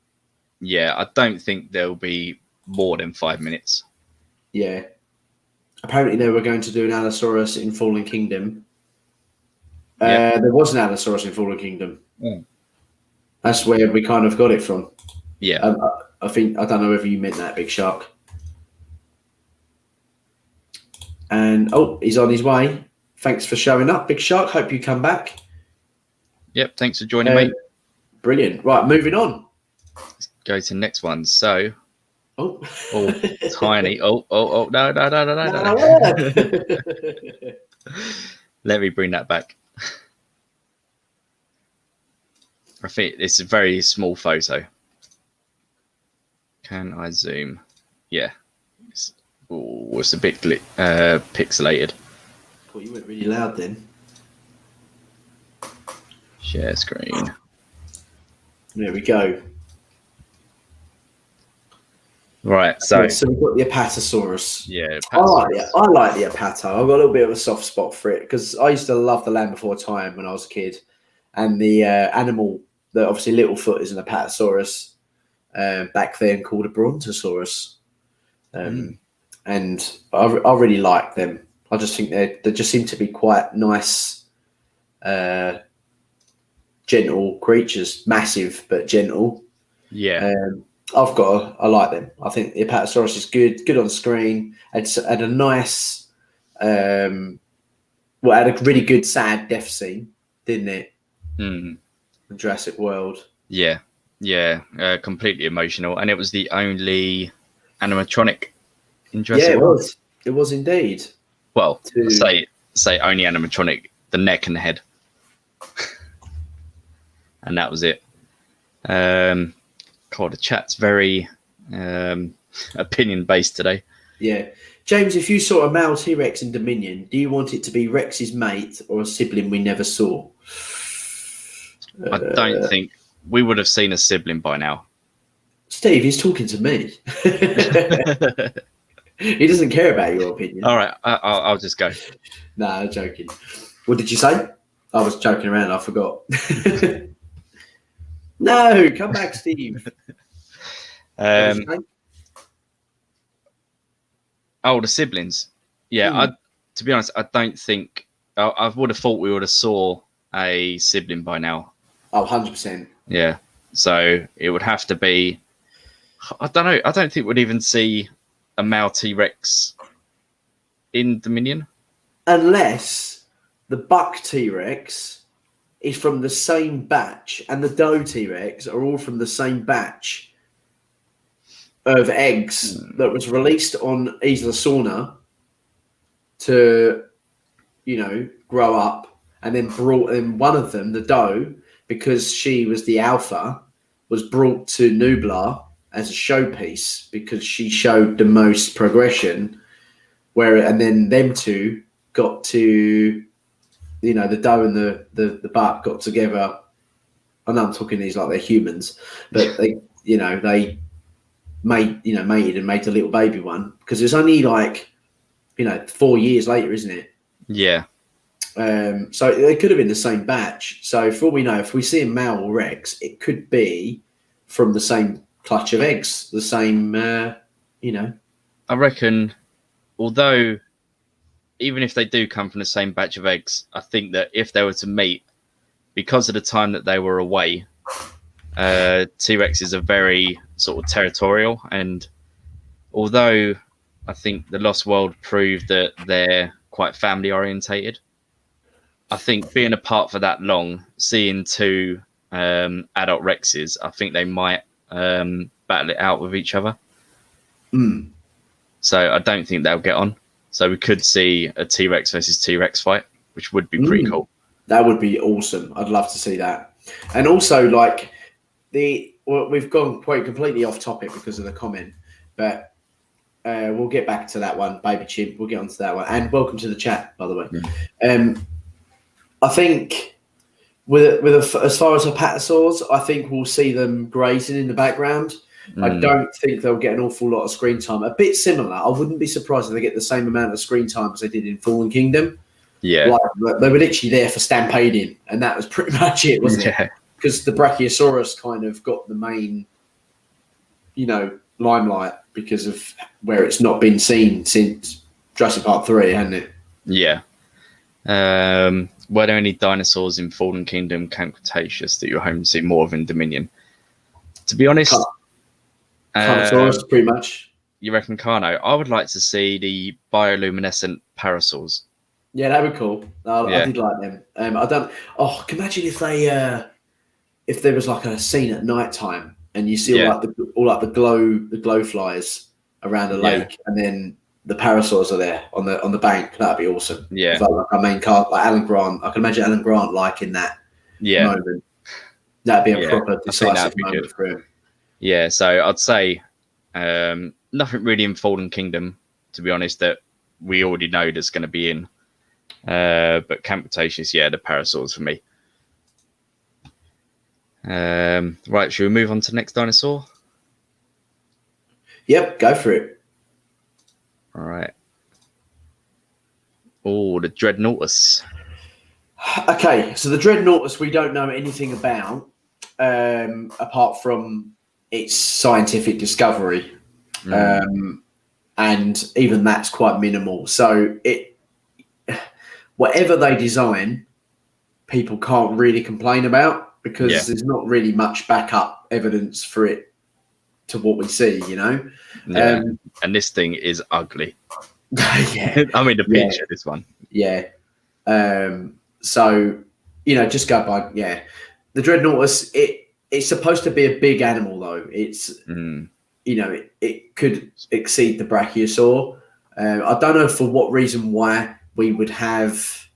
Yeah, I don't think there'll be more than 5 minutes. Yeah. Apparently they were going to do an Allosaurus in Fallen Kingdom. There was an Allosaurus in Fallen Kingdom. Mm. That's where we kind of got it from. Yeah. I don't know whether you meant that, Big Shark. And he's on his way. thanks for showing up, Big Shark. Hope you come back. Yep, thanks for joining, mate. Brilliant. Right, moving on. Let's go to the next one. So, oh, tiny. No. Let me bring that back. I think it's a very small photo. Can I zoom? Yeah. It's a bit pixelated. Well, you went really loud then. Share screen. There we go. Right, so we've got the Apatosaurus. Yeah, I like the Apato. I've got a little bit of a soft spot for it because I used to love the Land Before Time when I was a kid, and the animal that obviously Littlefoot is an Apatosaurus back then called a Brontosaurus, and I really like them. I just think they just seem to be quite nice, gentle creatures, massive but gentle. Yeah. I like them. I think the Apatosaurus is good on screen. It's had a nice, had a really good sad death scene, didn't it? In Jurassic World. Yeah, completely emotional, and it was the only animatronic in Jurassic World. It was indeed. Well, say only animatronic, the neck and the head, and that was it. God, the chat's very opinion based today. Yeah. James, if you saw a male T-Rex in Dominion, do you want it to be Rex's mate or a sibling we never saw? I don't think we would have seen a sibling by now. Steve, he's talking to me. He doesn't care about your opinion. All right, I'll just go. No, I'm joking. What did you say? I was joking around. I forgot. No, come back, Steve. The siblings. Yeah, to be honest, I don't think I would have thought we would have saw a sibling by now. Oh, 100%. Yeah, so it would have to be. I don't know. I don't think we'd even see a male T-Rex in Dominion, unless the buck T-Rex is from the same batch, and the doe T-Rex are all from the same batch of eggs that was released on Isla Sorna to, grow up, and then brought in one of them, the doe, because she was the alpha, was brought to Nublar as a showpiece because she showed the most progression. And then them two got to. The doe and the buck got together. I know I'm talking these like they're humans, but they mated and made a little baby one because it's only 4 years later, isn't it? Yeah. So they could have been the same batch. So for all we know, if we see a male Rex, it could be from the same clutch of eggs, the same, I reckon, although even if they do come from the same batch of eggs, I think that if they were to meet, because of the time that they were away, T-Rexes are very sort of territorial. And although I think the Lost World proved that they're quite family orientated, I think being apart for that long, seeing two adult Rexes, I think they might battle it out with each other. So I don't think they'll get on. So we could see a T-Rex versus T-Rex fight, which would be pretty cool. That would be awesome. I'd love to see that. And also, we've gone quite completely off topic because of the comment, but we'll get back to that one, Baby Chimp. We'll get onto that one. And welcome to the chat, by the way. I think as far as Apatosaurs, I think we'll see them grazing in the background. I don't think they'll get an awful lot of screen time. A bit similar. I wouldn't be surprised if they get the same amount of screen time as they did in Fallen Kingdom. Yeah. They were literally there for stampeding, and that was pretty much it, wasn't it? Because the Brachiosaurus kind of got the main, limelight because of where it's not been seen since Jurassic Park 3, hasn't it? Yeah. Were there any dinosaurs in Fallen Kingdom Camp Cretaceous that you're hoping to see more of in Dominion? To be honest... Carnotaurus, pretty much. You reckon Carno? I would like to see the bioluminescent parasaurs. Yeah, they were cool. I Yeah. did like them. I don't. Oh, can you imagine if there was like a scene at night time and you see Yeah. all the glow flies around a Yeah. lake, and then the parasaurs are there on the bank. That'd be awesome. Yeah. If like a main card like Alan Grant, I can imagine Alan Grant in that moment. That'd be a proper decisive moment for him. Yeah, so I'd say nothing really in Fallen Kingdom, to be honest, that we already know that's going to be in. But Camp Cretaceous, the parasaurs for me. Right, should we move on to the next dinosaur? Yep, go for it. All right. Oh, the Dreadnoughtus. Okay, so the Dreadnoughtus we don't know anything about, apart from its scientific discovery. And even that's quite minimal. So whatever they design, people can't really complain about, because there's not really much backup evidence for it to what we see, And this thing is ugly. Yeah. I mean, the picture of this one. Yeah. So, just go by, the Dreadnoughtus, it's supposed to be a big animal, though. It's, it could exceed the Brachiosaur. I don't know for what reason why we would have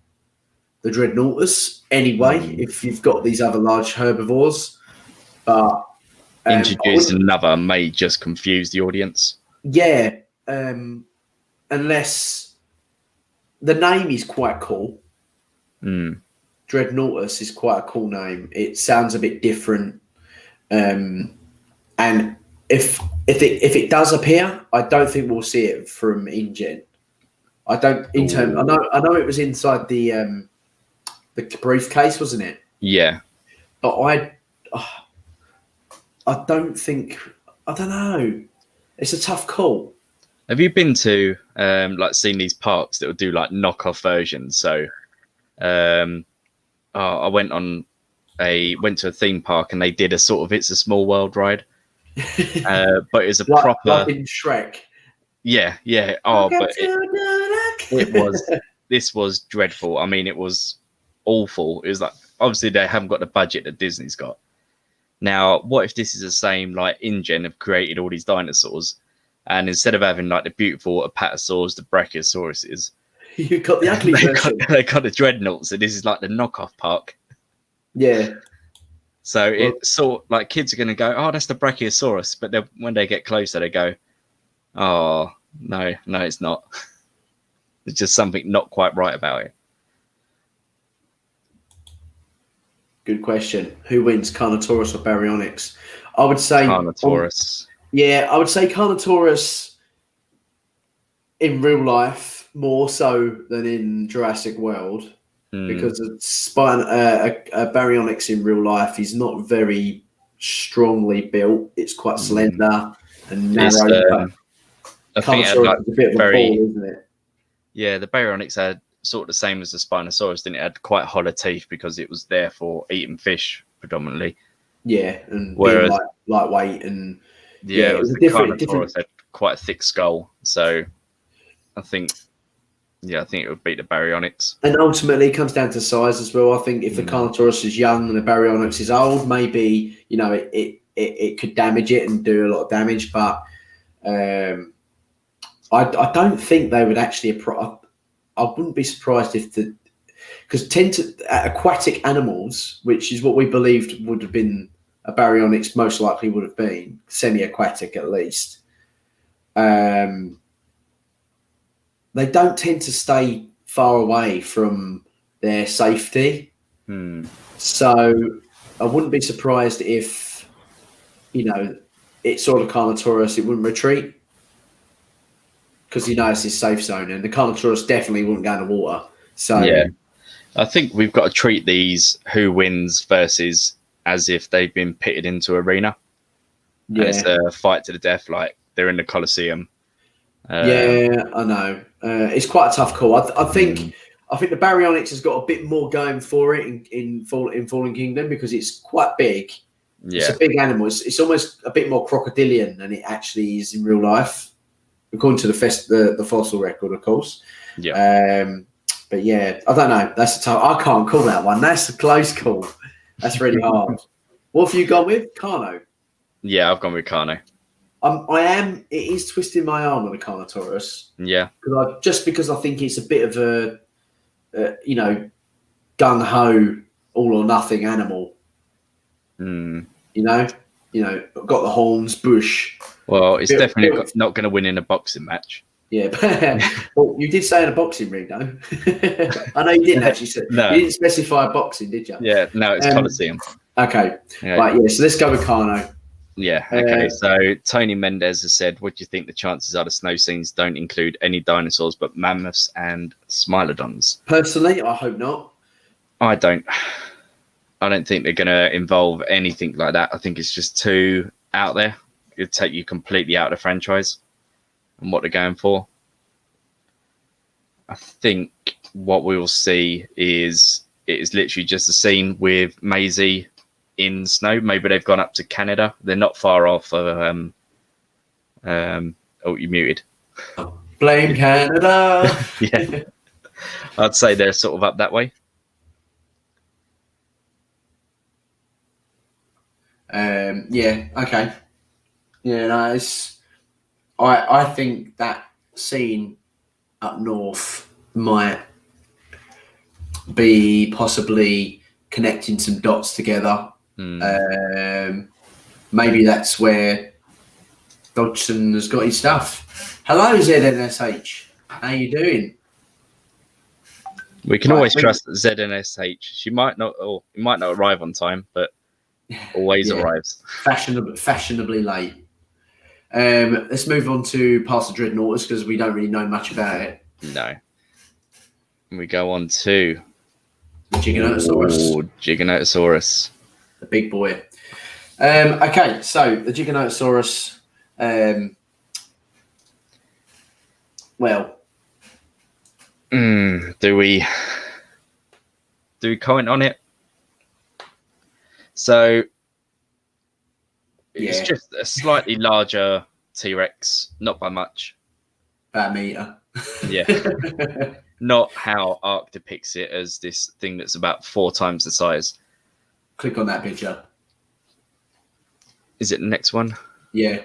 the Dreadnoughtus anyway, if you've got these other large herbivores. But introduce another may just confuse the audience. Yeah, unless the name is quite cool. Dreadnoughtus is quite a cool name. It sounds a bit different, and if it does appear, I don't think we'll see it from InGen. I don't. I know it was inside the briefcase, wasn't it? Yeah. But I don't think. I don't know. It's a tough call. Have you been to seen these parks that will do like knockoff versions? So, I went to a theme park and they did a sort of It's a Small World ride, but it's a proper like in Shrek. Yeah. Oh, but this was dreadful. I mean, it was awful. It was like, obviously they haven't got the budget that Disney's got. Now, what if this is the same, like InGen have created all these dinosaurs, and instead of having like the beautiful apatosaurs, the brachiosauruses, you've got the ugly version. They got the dreadnoughts, so this is like the knockoff park. Yeah. So it's sort like kids are going to go, oh, that's the brachiosaurus, but then when they get closer, they go, oh, no, it's not. There's just something not quite right about it. Good question. Who wins, Carnotaurus or baryonyx? I would say Carnotaurus. I would say Carnotaurus in real life more so than in Jurassic World, because a baryonyx in real life is not very strongly built. It's quite slender and narrow. I think it like a bit of a ball, isn't it? Yeah, the baryonyx had sort of the same as the Spinosaurus, didn't it? It had quite hollow teeth because it was there for eating fish predominantly. Yeah, and whereas being lightweight and it was the Carnotaurus had quite a thick skull, so I think it would beat the baryonyx. And ultimately, it comes down to size as well. I think if the Carnotaurus is young and the baryonyx is old, maybe it could damage it and do a lot of damage. But I don't think they would actually. I wouldn't be surprised if because aquatic animals, which is what we believed would have been a baryonyx, most likely would have been semi-aquatic at least. They don't tend to stay far away from their safety. So I wouldn't be surprised if, it saw the Carnotaurus, it wouldn't retreat, because it's his safe zone, and the Carnotaurus definitely wouldn't go in the water. So yeah, I think we've got to treat these who wins versus as if they've been pitted into arena. Yeah, and it's a fight to the death, like they're in the Colosseum. Yeah, I know. It's quite a tough call. I think the baryonyx has got a bit more going for it in Fallen Kingdom, because it's quite big. Yeah. It's a big animal. It's almost a bit more crocodilian than it actually is in real life, according to the fossil record, of course. Yeah. But yeah, I don't know. That's a tough. I can't call that one. That's a close call. That's really hard. What have you gone with? Carno. Yeah, I've gone with Carno. I am. It is twisting my arm on a Carnotaurus. Yeah. Because I think it's a bit of a gung ho, all or nothing animal. Mm. Got the horns, bush. Well, it's definitely not going to win in a boxing match. Yeah, well, you did say in a boxing ring, though. I know you didn't actually say. No. You didn't specify boxing, did you? Yeah, no, it's Coliseum. Okay, Yeah. right. Yeah, so let's go with Carno. Yeah. Okay. So Tony Mendez has said, "What do you think the chances are the snow scenes don't include any dinosaurs but mammoths and smilodons?" Personally, I hope not. I don't think they're going to involve anything like that. I think it's just too out there. It'd take you completely out of the franchise and what they're going for. I think what we will see is it is literally just a scene with Maisie in snow. Maybe they've gone up to Canada. They're not far off of oh, you muted. Blame Canada. Yeah. I'd say they're sort of up that way. Yeah, okay. Yeah, no, I think that scene up north might be possibly connecting some dots together. Maybe that's where Dodgson has got his stuff. Hello, ZNSH. How you doing? We can always trust ZNSH. She might not, or it might not arrive on time, but always arrives. Fashionably late. Let's move on to past the Dreadnoughtus because we don't really know much about it. No. And we go on to the Giganotosaurus. Giganotosaurus. The big boy. Okay, so the Giganotosaurus. Do we comment on it? So it's just a slightly larger T-Rex, not by much. About a meter. Yeah. Not how Ark depicts it as this thing that's about 4 times the size. Click on that picture. Is it the next one? Yeah.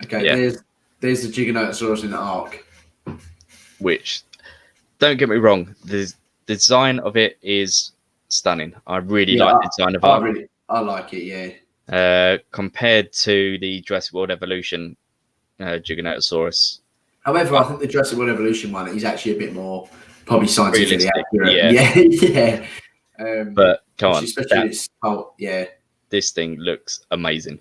Okay, yeah. There's the Giganotosaurus in the Ark. Which, don't get me wrong, the design of it is stunning. I really like the design of Ark. I like it, yeah. Compared to the Jurassic World Evolution Giganotosaurus. However, I think the Jurassic World Evolution one is actually a bit more probably scientifically accurate. Yeah. But come on, this thing looks amazing.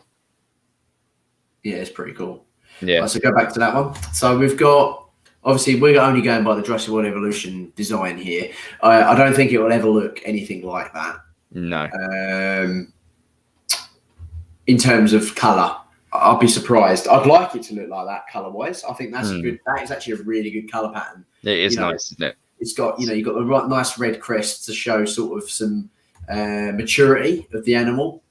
Yeah, it's pretty cool. Yeah. Right, so go back to that one. So we've got, obviously, we're only going by the Jurassic World Evolution design here. I don't think it will ever look anything like that. No. In terms of colour, I'd be surprised. I'd like it to look like that colour-wise. I think that's good. That is actually a really good colour pattern. It is nice, isn't it? It's got, you've got the right, nice red crest to show sort of some maturity of the animal.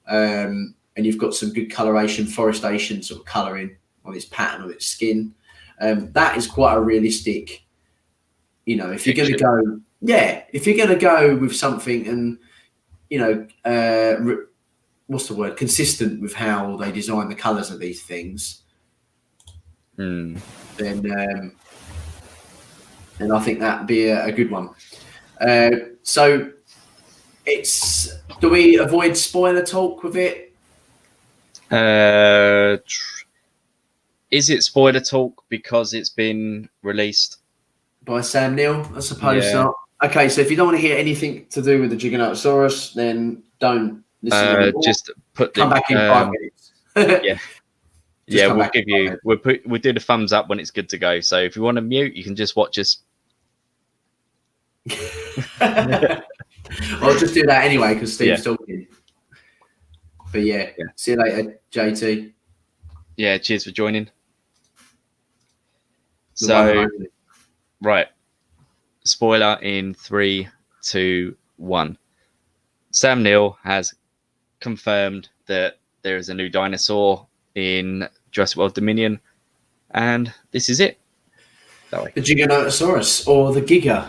And you've got some good coloration, forestation sort of colouring on its pattern, on its skin. That is quite a realistic, if you're going to go, if you're going to go with something and, what's the word? Consistent with how they design the colours of these things, then I think that'd be a good one. So do we avoid spoiler talk with it? Is it spoiler talk because it's been released by Sam Neill? I suppose not. Okay, so if you don't want to hear anything to do with the Giganotosaurus, then don't listen anymore. Just come back in 5 minutes. We'll give you. We'll do the thumbs up when it's good to go. So if you want to mute, you can just watch us. I'll just do that anyway because Steve's talking. But see you later, JT. Yeah, cheers for joining. So, right. Spoiler in 3, 2, 1. Sam Neill has confirmed that there is a new dinosaur in Jurassic World Dominion, and this is it. that way. The Giganotosaurus, or the Giga,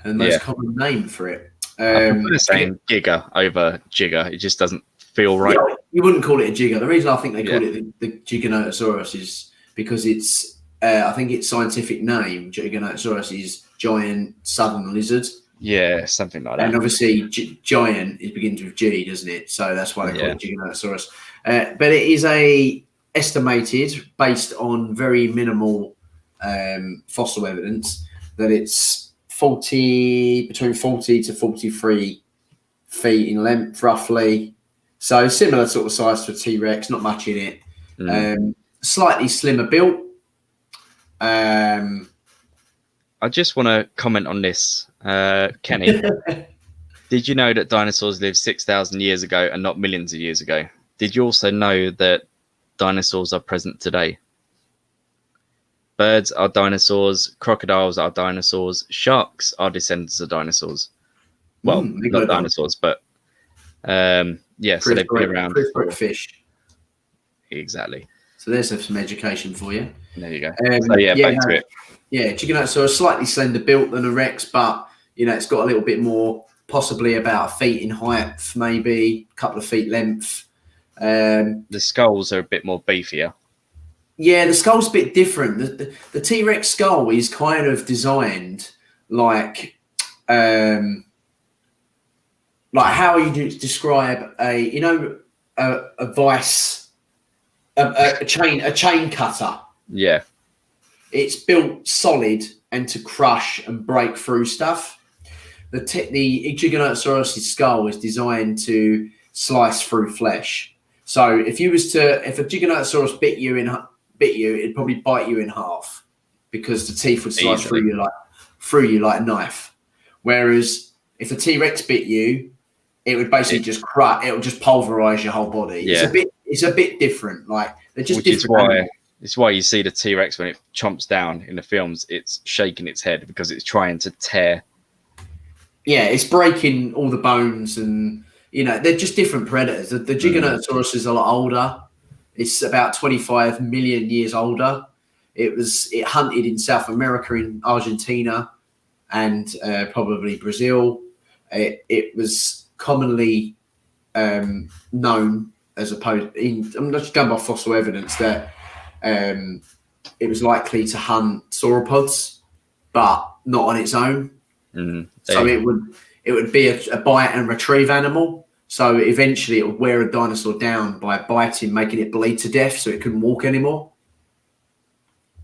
the most Yeah. common name for it. I prefer saying Giga over Giga. It just doesn't feel right. Yeah, you wouldn't call it a Giga. The reason I think they Yeah. call it the Giganotosaurus is because it's, I think its scientific name, Giganotosaurus, is giant southern lizard. Yeah, something like that. And obviously, giant, it begins with G, doesn't it? So that's why they call it Giganotosaurus. But it is estimated, based on very minimal fossil evidence, that it's between 40 to 43 feet in length, roughly. So similar sort of size to a T-Rex, not much in it. Slightly slimmer built. I just want to comment on this, Kenny. Did you know that dinosaurs lived 6,000 years ago and not millions of years ago? Did you also know that dinosaurs are present today? Birds are dinosaurs, crocodiles are dinosaurs, sharks are descendants of dinosaurs. Well, not dinosaurs, but so they've been around. Prehistoric fish. Exactly. So there's some education for you. There you go. Back to it. Yeah, Giganotosaurus, slightly slender built than a Rex, but it's got a little bit more, possibly about a feet in height, maybe a couple of feet length. The skulls are a bit more beefier. Yeah, the skull's a bit different. The T-Rex skull is kind of designed like how you describe a vice, a chain cutter. Yeah. It's built solid and to crush and break through stuff. The Giganotosaurus' skull is designed to slice through flesh. So if a Giganotosaurus bit you, it'd probably bite you in half because the teeth would slice through you like a knife. Whereas if a T-Rex bit you, it would basically just crush. It would just pulverize your whole body. Yeah. It's a bit different. Like they're just Which different. It's why you see the T-Rex when it chomps down in the films, it's shaking its head because it's trying to tear. Yeah, it's breaking all the bones, and they're just different predators. The Giganotosaurus is a lot older. It's about 25 million years older. It hunted in South America, in Argentina, and probably Brazil. It was commonly known as opposed. I'm not just going by fossil evidence that it was likely to hunt sauropods, but not on its own. So it would be a bite and retrieve animal. So eventually it would wear a dinosaur down by biting, making it bleed to death so it couldn't walk anymore.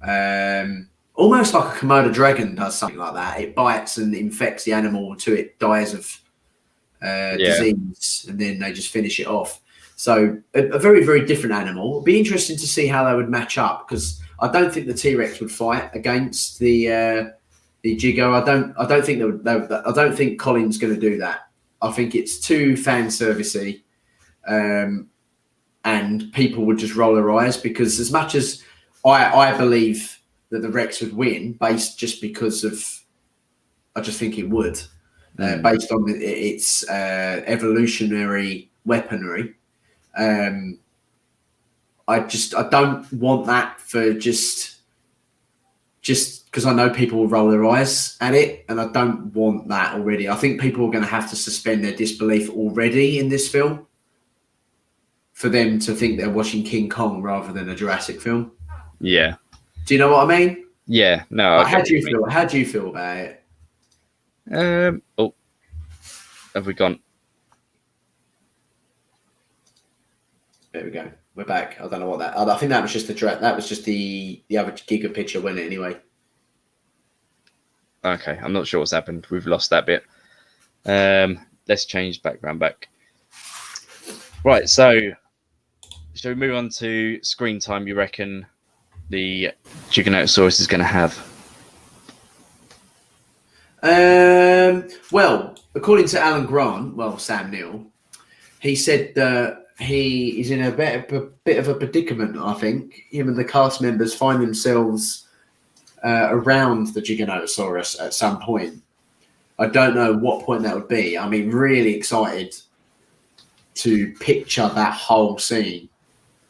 Almost like a Komodo dragon does something like that. It bites and infects the animal until it dies of disease, and then they just finish it off. So a very, very different animal. It'd be interesting to see how they would match up, because I don't think the T-Rex would fight against the Gigo. I don't think Colin's going to do that. I think it's too fan servicey, and people would just roll their eyes, because as much as I believe that the Rex would win, based just because of, I just think it would, based on its evolutionary weaponry. I don't want that for just because I know people will roll their eyes at it, and I don't want that already. I think people are going to have to suspend their disbelief already in this film for them to think they're watching King Kong rather than a Jurassic film. Yeah. Do you know what I mean? Yeah. No. How do you feel? How do you feel about it? Have we gone? There we go. We're back. I don't know what that. I think that was just that was just the other Giga picture, wasn't it? Anyway. Okay, I'm not sure what's happened. We've lost that bit. Let's change background back. Right. So, shall we move on to screen time? You reckon the Giganotosaurus is going to have? Well, according to Alan Grant, Sam Neill, he said that he is in a bit of a predicament. I think him and the cast members find themselves around the Giganotosaurus at some point. I don't know what point that would be. I mean, really excited to picture that whole scene,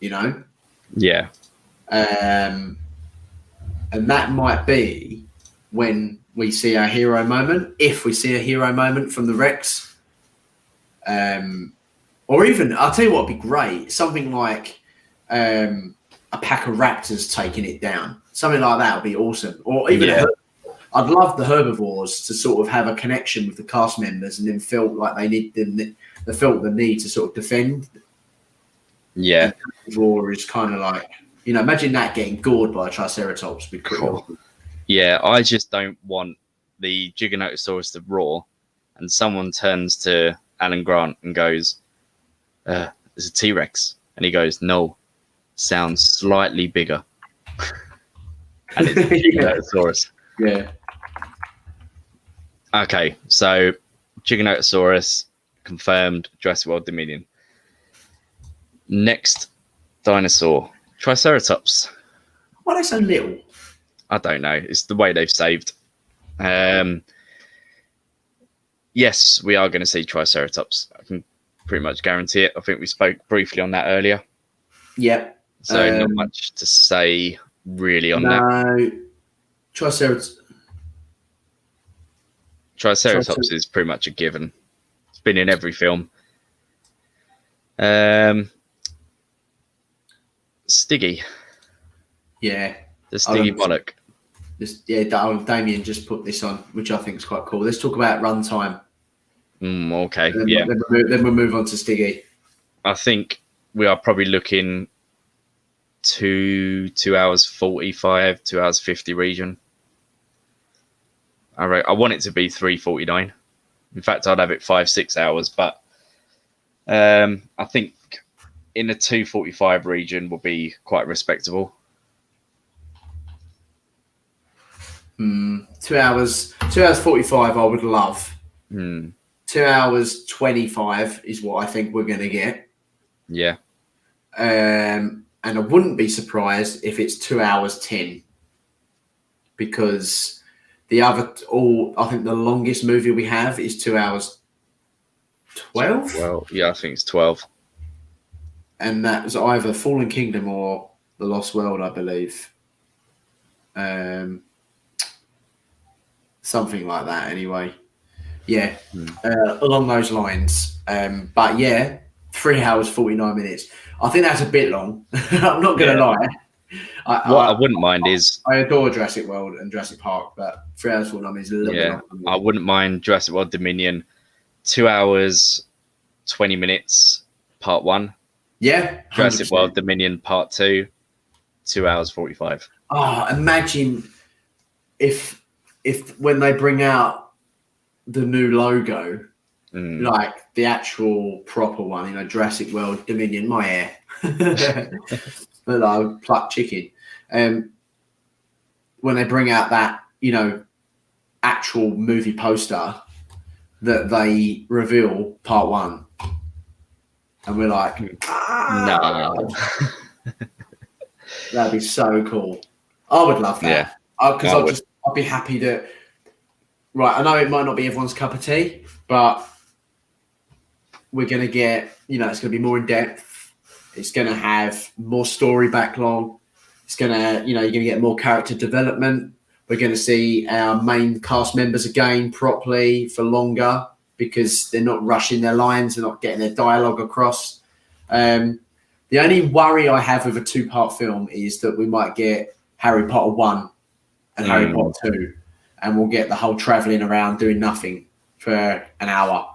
Yeah. And that might be when we see our hero moment, if we see a hero moment from the Rex. Or even, I'll tell you what would be great, something like a pack of raptors taking it down. Something like that would be awesome. Or even I'd love the herbivores to sort of have a connection with the cast members and then felt like they felt the need to sort of defend. Yeah. Raw is kind of like, imagine that getting gored by a Triceratops. Would be cool. Yeah, I just don't want the Giganotosaurus to roar and someone turns to Alan Grant and goes, there's a T-Rex. And he goes, no, sounds slightly bigger. And it's Giganotosaurus. Yeah. Okay, so Giganotosaurus confirmed, Jurassic World Dominion. Next dinosaur, Triceratops. Why are they so little? I don't know. It's the way they've saved. Yes, we are going to see Triceratops. I can pretty much guarantee it. I think we spoke briefly on that earlier. Yep. So not much to say really on that. No. Triceratops is pretty much a given. It's been in every film. Stiggy. Yeah. The Stiggy bollock. Damien just put this on, which I think is quite cool. Let's talk about runtime. Okay, Then we'll move on to Stiggy. I think we are probably looking 2 hours 45, 2 hours 50 region. I want it to be 3:49. In fact, I'd have it 5-6 hours, but I think in a 2:45 region will be quite respectable. 2 hours 45 I would love. 2 hours 25 is what I think we're going to get. Yeah. And I wouldn't be surprised if it's 2 hours 10, because I think the longest movie we have is 2 hours 12. Well, yeah, I think it's 12. And that's either Fallen Kingdom or The Lost World, I believe. Something like that, anyway. Yeah, along those lines. But yeah, 3 hours 49 minutes. I think that's a bit long. I'm not going to lie. I wouldn't mind is I adore Jurassic World and Jurassic Park, but 3 hours 49 minutes is a little bit long. I wouldn't mind Jurassic World Dominion. 2 hours 20 minutes, part 1. Yeah, 100%. Jurassic World Dominion, part 2. 2 hours 45. Oh, imagine if when they bring out the new logo, like the actual proper one, Jurassic World Dominion, my hair, but like plucked chicken. When they bring out that, actual movie poster that they reveal part 1, and we're like, no, that'd be so cool. I would love that. Because I'd be happy that. Right, I know it might not be everyone's cup of tea, but we're going to get, it's going to be more in depth. It's going to have more story backlog. It's going to, you're going to get more character development. We're going to see our main cast members again properly for longer, because they're not rushing their lines. They're not getting their dialogue across. The only worry I have with a 2-part film is that we might get Harry Potter 1 and Harry Potter 2. And we'll get the whole travelling around doing nothing for an hour,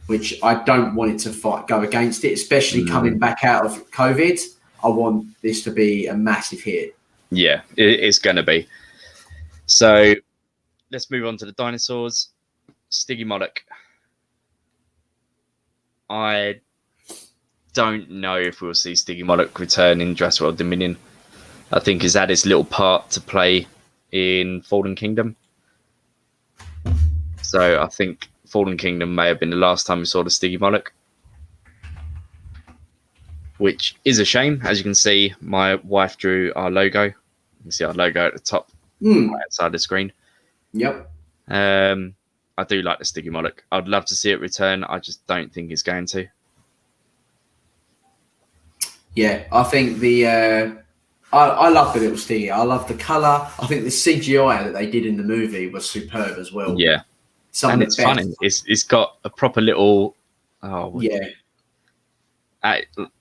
which I don't want it to go against it, especially coming back out of COVID. I want this to be a massive hit. Yeah, it's going to be. So let's move on to the dinosaurs. Stygimoloch. I don't know if we'll see Stygimoloch return in Jurassic World Dominion. I think he's had his little part to play in Fallen Kingdom. So I think Fallen Kingdom may have been the last time we saw the Stygimoloch, which is a shame. As you can see, my wife drew our logo. You can see our logo at the top right outside the screen. Yep. I do like the Stygimoloch. I'd love to see it return. I just don't think it's going to. Yeah, I think the I love the little Stiggy. I love the colour. I think the CGI that they did in the movie was superb as well. Yeah, Some and of the it's best. funny. It's got a proper little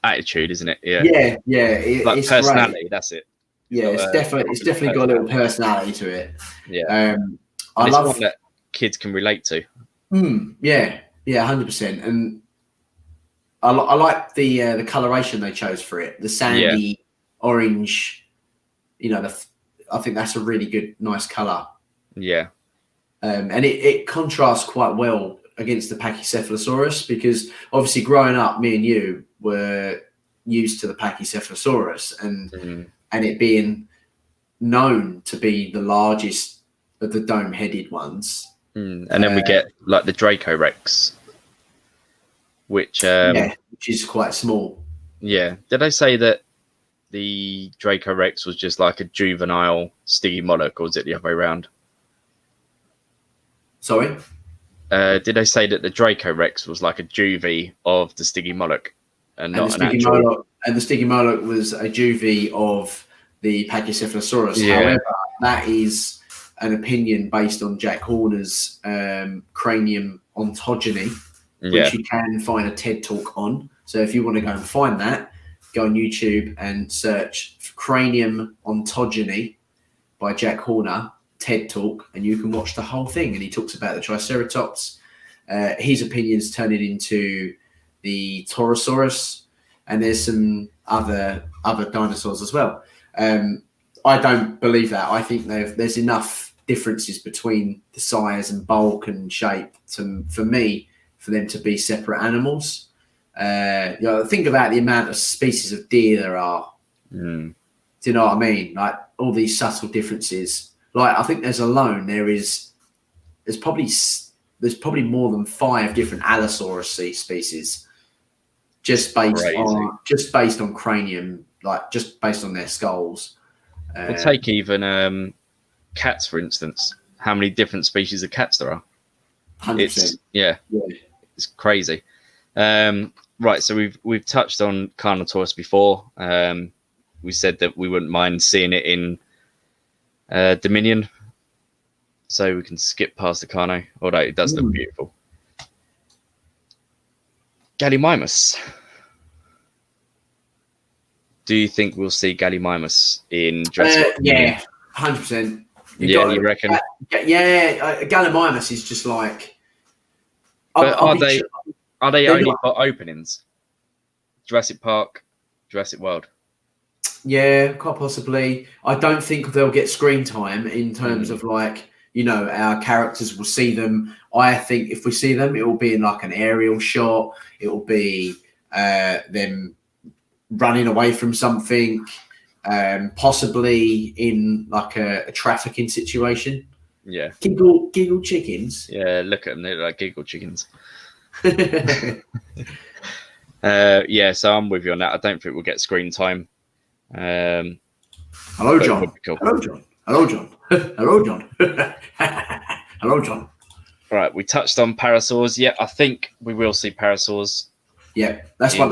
attitude, isn't it? Yeah. Like It's personality. great. That's it. Yeah, it's definitely got a little personality to it. Yeah, I it's love one that kids can relate to. yeah, 100%. And I like the coloration they chose for it. The sandy orange. I think that's a really good, nice color. Yeah. And it contrasts quite well against the Pachycephalosaurus, because obviously growing up, me and you were used to the Pachycephalosaurus and it being known to be the largest of the dome-headed ones. And then we get like the Dracorex, which is quite small. Yeah. Did I say that the Dracorex was just like a juvenile Stygimoloch, or was it the other way around? Sorry? Did I say that the Dracorex was like a juvie of the Stygimoloch and not an actual? And the Stygimoloch was a juvie of the Pachycephalosaurus. Yeah. However, that is an opinion based on Jack Horner's cranium ontogeny, which you can find a TED talk on. So if you want to go and find that, go on YouTube and search cranium ontogeny by Jack Horner TED talk, and you can watch the whole thing. And he talks about the Triceratops. His opinions turn it into the Torosaurus, and there's some other dinosaurs as well. I don't believe that. I think there's enough differences between the size and bulk and shape for them to be separate animals. Think about the amount of species of deer there are. Do you know what I mean? Like all these subtle differences. Like I think there's probably more than 5 different Allosaurus species, just based on cranium, like just based on their skulls. We'll take even cats, for instance. How many different species of cats there are? 100%. It's crazy. Right, so we've touched on Carnotaurus before. We said that we wouldn't mind seeing it in Dominion, so we can skip past the Carno, although it does look beautiful. Gallimimus. Do you think we'll see Gallimimus in Jurassic World? Yeah, 100%. You reckon? Gallimimus is just like. But are they only for openings? Jurassic Park, Jurassic World. Yeah, quite possibly. I don't think they'll get screen time in terms of our characters will see them. I think if we see them, it will be in like an aerial shot. It will be them running away from something, possibly in like a trafficking situation. Yeah. Giggle chickens. Yeah, look at them. They're like giggle chickens. So I'm with you on that. I don't think we'll get screen time. Hello, John. Cool. Hello, John. Hello, John. Hello, John. Hello, John. All right, we touched on parasaurs. Yeah, I think we will see parasaurs. Yeah, that's my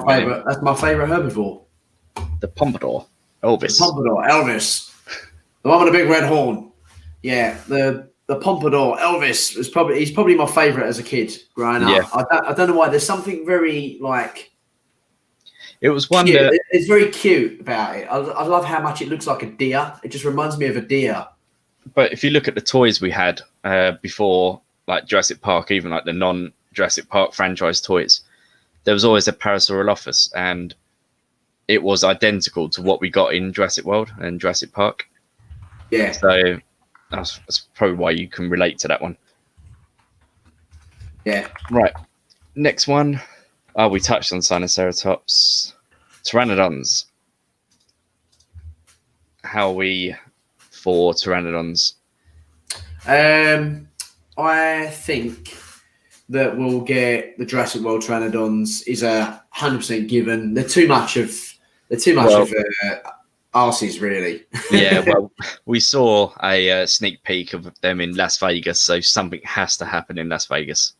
favorite. That's my favorite herbivore. The Pompadour, Elvis. The one with the big red horn. Yeah, the Pompadour, Elvis he's probably my favorite as a kid growing up. Yeah. I don't know why. There's something very like. It was one cute. that it's very cute about it. I love how much it looks like a deer. It just reminds me of a deer. But if you look at the toys we had before, like Jurassic Park, even like the non-Jurassic Park franchise toys, there was always a Parasaurolophus, and it was identical to what we got in Jurassic World and Jurassic Park. Yeah. So that's probably why you can relate to that one. Yeah. Right. Next one. Oh, we touched on Sinoceratops. Pteranodons. How are we for Pteranodons? I think that we'll get the Jurassic World Pteranodons is 100% given. They're too much of arses, really. Yeah, well, we saw a sneak peek of them in Las Vegas, so something has to happen in Las Vegas.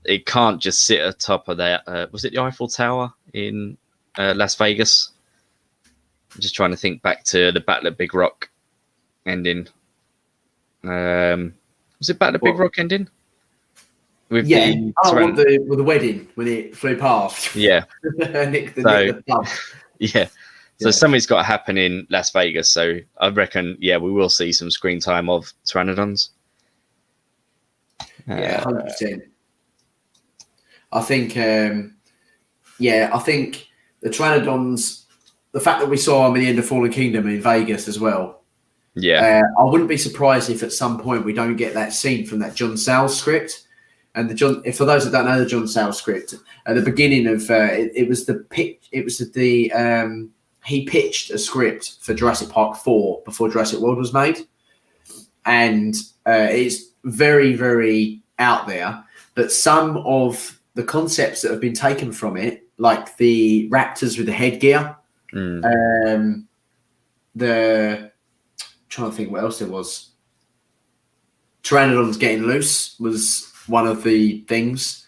It can't just sit at the top of that. Was it the Eiffel Tower in Las Vegas? I'm just trying to think back to the Battle of Big Rock ending. Was it Battle of Big Rock ending? With with the wedding when it flew past. Yeah. Nick the pub. Yeah. So something's got to happen in Las Vegas. So I reckon, we will see some screen time of pteranodons. 100%. I think, I think the pteranodons, the fact that we saw them in the end of Fallen Kingdom in Vegas as well. Yeah. I wouldn't be surprised if at some point we don't get that scene from that John Sayles script. And for those that don't know the John Sayles script, at the beginning of it was the pitch. It was he pitched a script for Jurassic Park 4 before Jurassic World was made, and it's very, very out there. But some of the concepts that have been taken from it, like the raptors with the headgear, I'm trying to think what else there was. Pteranodons getting loose was one of the things.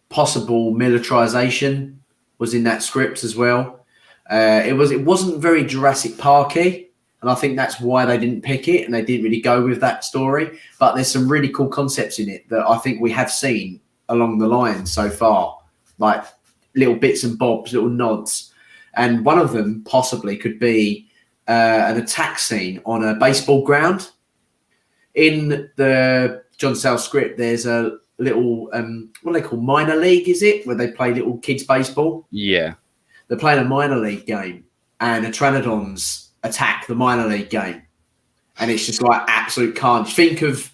Possible militarization was in that script as well. It wasn't very Jurassic Parky, and I think that's why they didn't pick it and they didn't really go with that story. But there's some really cool concepts in it that I think we have seen along the line so far, like little bits and bobs, little nods. And one of them possibly could be an attack scene on a baseball ground. In the John Sayles script, there's a little, what do they call, minor league, is it? Where they play little kids baseball? Yeah. They're playing a minor league game and the pteranodons attack the minor league game. And it's just like absolute carnage. Think of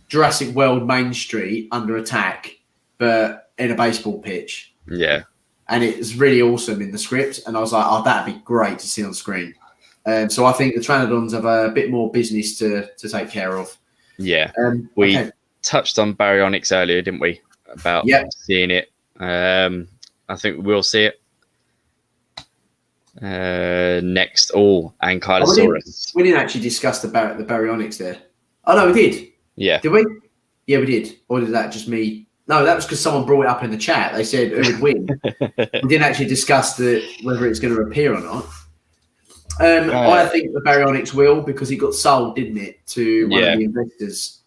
Jurassic World Main Street under attack, but in a baseball pitch. Yeah. And it's really awesome in the script. And I was like, oh, that'd be great to see on screen. So I think the pteranodons have a bit more business to take care of. Yeah. We touched on baryonyx earlier, didn't we? About seeing it. I think we'll see it next. Ankylosaurus. We didn't actually discuss the baryonyx there. Oh, no, we did. Yeah. Did we? Yeah, we did. Or did that just me? No, that was because someone brought it up in the chat. They said who would win. We didn't actually discuss whether it's going to appear or not. I think the baryonyx will, because it got sold, didn't it, to one of the investors.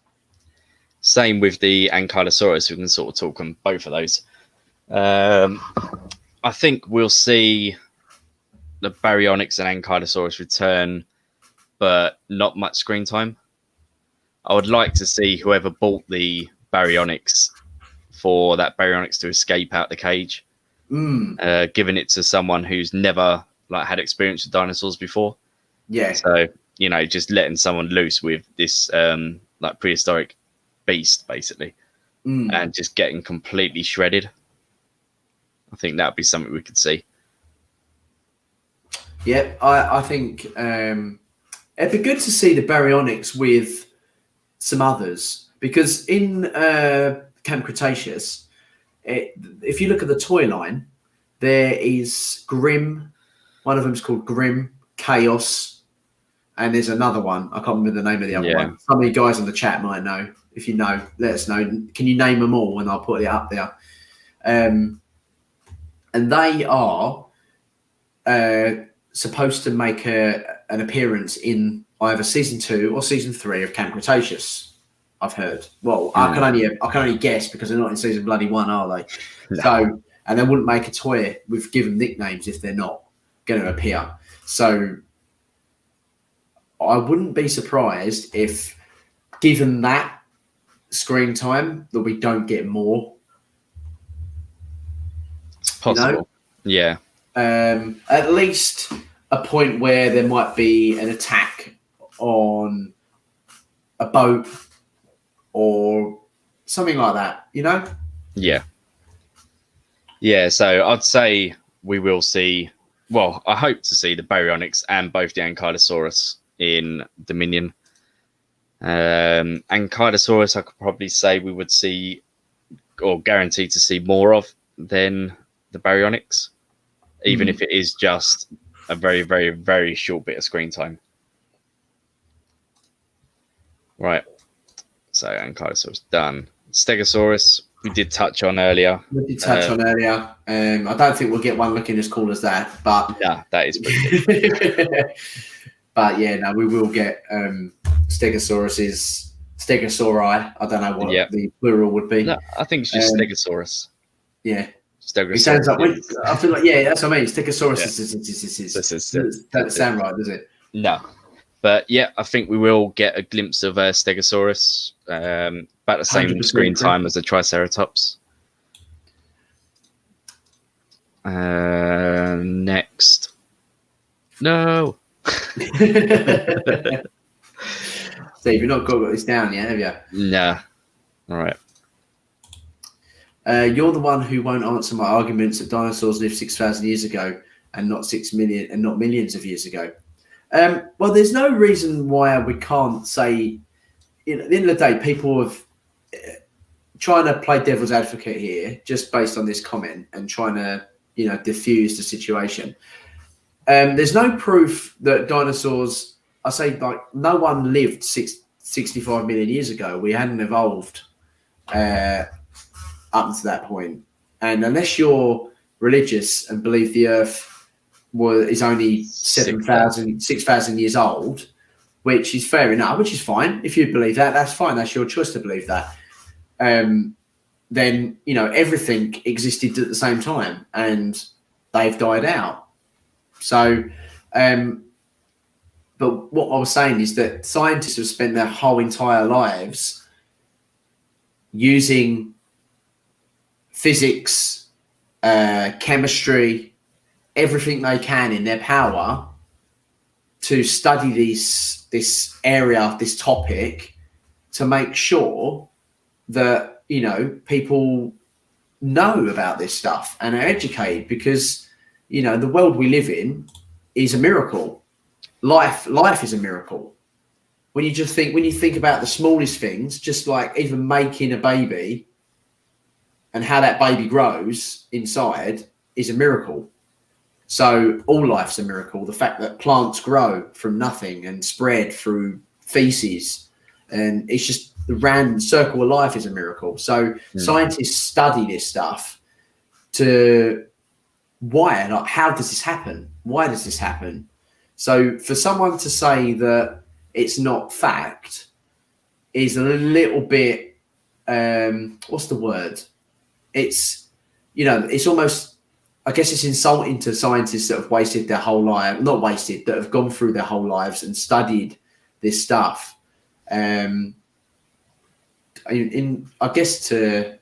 Same with the Ankylosaurus. We can sort of talk on both of those. I think we'll see the baryonyx and Ankylosaurus return, but not much screen time. I would like to see whoever bought the baryonyx for that baryonyx to escape out the cage, giving it to someone who's never had experience with dinosaurs before. Yeah. So, just letting someone loose with this prehistoric beast, basically, and just getting completely shredded. I think that'd be something we could see. Yeah, I think it'd be good to see the baryonyx with some others, because in Camp Cretaceous, if you look at the toy line, there is Grim. One of them is called Grim, Chaos, and there's another one. I can't remember the name of the other one. Some of you guys in the chat might know. If you know, let us know. Can you name them all? And I'll put it up there. And they are supposed to make an appearance in either season 2 or season 3 of Camp Cretaceous. I've heard. Well, I can only guess, because they're not in season bloody 1, are they? No. So, and they wouldn't make a toy with given nicknames if they're not going to appear. So I wouldn't be surprised if, given that screen time, that we don't get more. It's possible. Yeah. At least a point where there might be an attack on a boat or something like that, Yeah. Yeah, so I'd say we will see, well, I hope to see the baryonyx and both the Ankylosaurus in Dominion. Ankylosaurus, I could probably say we would see, or guaranteed to see more of than the baryonyx, even if it is just a very, very, very short bit of screen time. Right. So Ankylosaurus done. Stegosaurus, we did touch on earlier. I don't think we'll get one looking as cool as that, but yeah, that is pretty good. But yeah, no, we will get Stegosauri. I don't know what the plural would be. No, I think it's just Stegosaurus. Yeah. Stegosaurus. It sounds like I feel like that's what I mean. Stegosaurus doesn't sound right, does it? No. But yeah, I think we will get a glimpse of Stegosaurus. About the same screen time as the Triceratops. Next. No. Steve, you've not got this down yet, have you? No. All right. You're the one who won't answer my arguments that dinosaurs lived 6,000 years ago and not 6 million and not millions of years ago. Well, there's no reason why we can't say. At the end of the day, people have trying to play devil's advocate here, just based on this comment and trying to diffuse the situation. There's no proof that dinosaurs. I say like no one lived 65 million years ago. We hadn't evolved up to that point, and unless you're religious and believe the Earth is only 6,000 years old, which is fair enough, which is fine. If you believe that, that's fine. That's your choice to believe that. Then everything existed at the same time, and they've died out. So, but what I was saying is that scientists have spent their whole entire lives using physics, chemistry, everything they can in their power to study this area, this topic, to make sure that people know about this stuff and are educated, because the world we live in is a miracle. Life is a miracle. When you think about the smallest things, just like even making a baby and how that baby grows inside is a miracle. So all life's a miracle. The fact that plants grow from nothing and spread through feces, and it's just the random circle of life is a miracle. So scientists study this stuff to how does this happen? Why does this happen? So for someone to say that it's not fact is a little bit, what's the word? It's, it's almost, I guess it's insulting to scientists that have wasted their whole life, not wasted, that have gone through their whole lives and studied this stuff. I guess to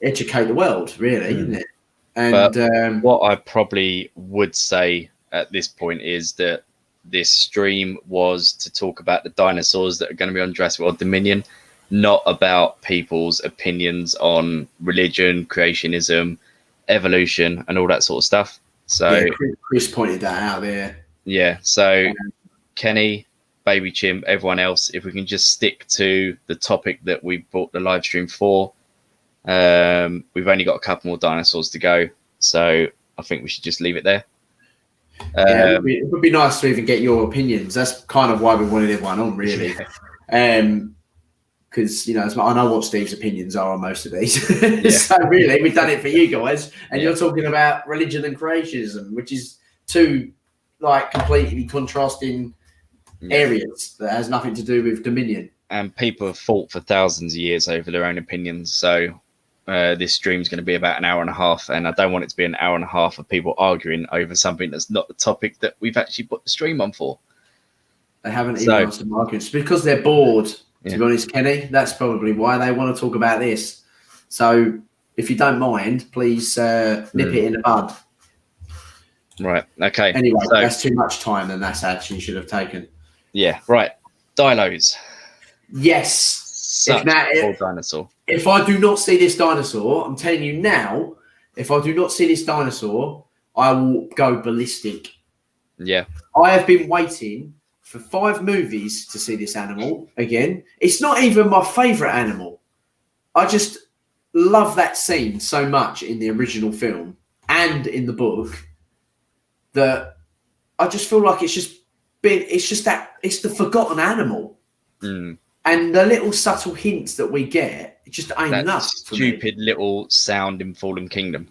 educate the world, really, isn't it? And what I probably would say at this point is that this stream was to talk about the dinosaurs that are going to be on Jurassic World Dominion, not about people's opinions on religion, creationism, evolution, and all that sort of stuff. So yeah, Chris pointed that out there. Yeah, so Kenny, Baby Chimp, everyone else, if we can just stick to the topic that we bought the live stream for. We've only got a couple more dinosaurs to go, so I think we should just leave it there. Yeah, it would be nice to even get your opinions. That's kind of why we wanted everyone on, really. Because I know what Steve's opinions are on most of these. So really, we've done it for you guys, and you're talking about religion and creationism, which is two completely contrasting areas that has nothing to do with Dominion. And people have fought for thousands of years over their own opinions. So this stream is going to be about an hour and a half, and I don't want it to be an hour and a half of people arguing over something that's not the topic that we've actually put the stream on for. They haven't even answered my arguments because they're bored. To be honest, Kenny, that's probably why they want to talk about this. So if you don't mind, please nip it in the bud. Right. Okay. Anyway, that's too much time than that's actually should have taken. Yeah. Right. Dinos. Yes. Such a cool dinosaur. If I do not see this dinosaur, I'm telling you now, if I do not see this dinosaur, I will go ballistic. Yeah. I have been waiting for 5 movies to see this animal again. It's not even my favourite animal. I just love that scene so much in the original film and in the book that I just feel like it's the forgotten animal. And the little subtle hints that we get, it just ain't That enough. stupid little sound in Fallen Kingdom.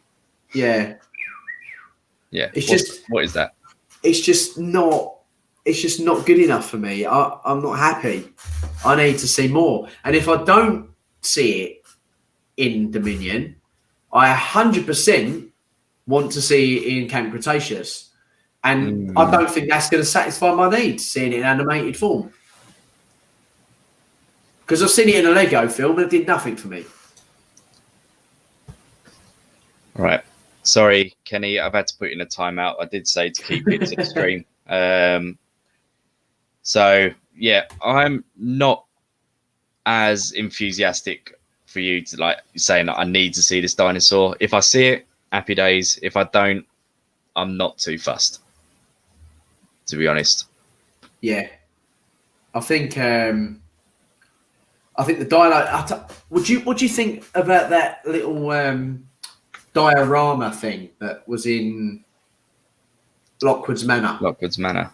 Yeah. Yeah. It's what is that? It's just not good enough for me. I'm not happy. I need to see more. And if I don't see it in Dominion, I 100% want to see it in Camp Cretaceous. And I don't think that's going to satisfy my needs, seeing it in animated form. Because I've seen it in a Lego film and it did nothing for me. Right. Sorry, Kenny, I've had to put in a timeout. I did say to keep it to the stream. So, yeah, I'm not as enthusiastic for you to like saying that I need to see this dinosaur. If I see it, happy days. If I don't, I'm not too fussed, to be honest. Yeah. I think the dialogue. What do you think about that little diorama thing that was in Lockwood's Manor? Lockwood's Manor.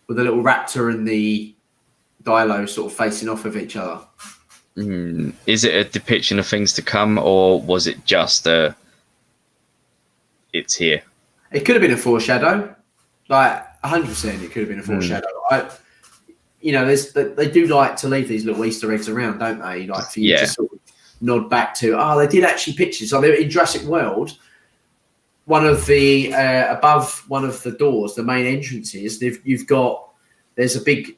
With the little raptor and the Dilo sort of facing off of each other. Is it a depiction of things to come, or was it just it's here? It could have been a foreshadow. Like 100%, it could have been a foreshadow. They do like to leave these little Easter eggs around, don't they? Like for you to sort of nod back to, they did actually picture. So they were in Jurassic World. One of the above one of the doors, the main entrances, there's a big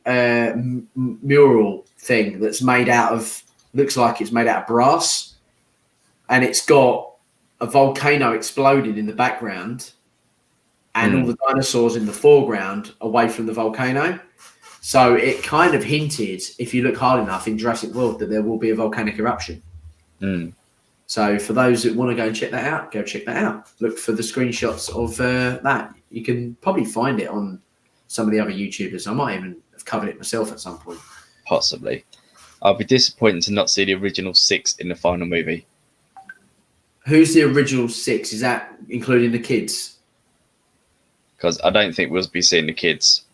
mural thing that's made out of, looks like it's made out of brass, and it's got a volcano exploding in the background, and all the dinosaurs in the foreground away from the volcano. So it kind of hinted, if you look hard enough in Jurassic World, that there will be a volcanic eruption. So for those that want to go and check that out, go check that out. Look for the screenshots of that. You can probably find it on some of the other YouTubers. I might even have covered it myself at some point. Possibly. I'll be disappointed to not see the original 6 in the final movie. Who's the original 6? Is that including the kids? Because I don't think we'll be seeing the kids.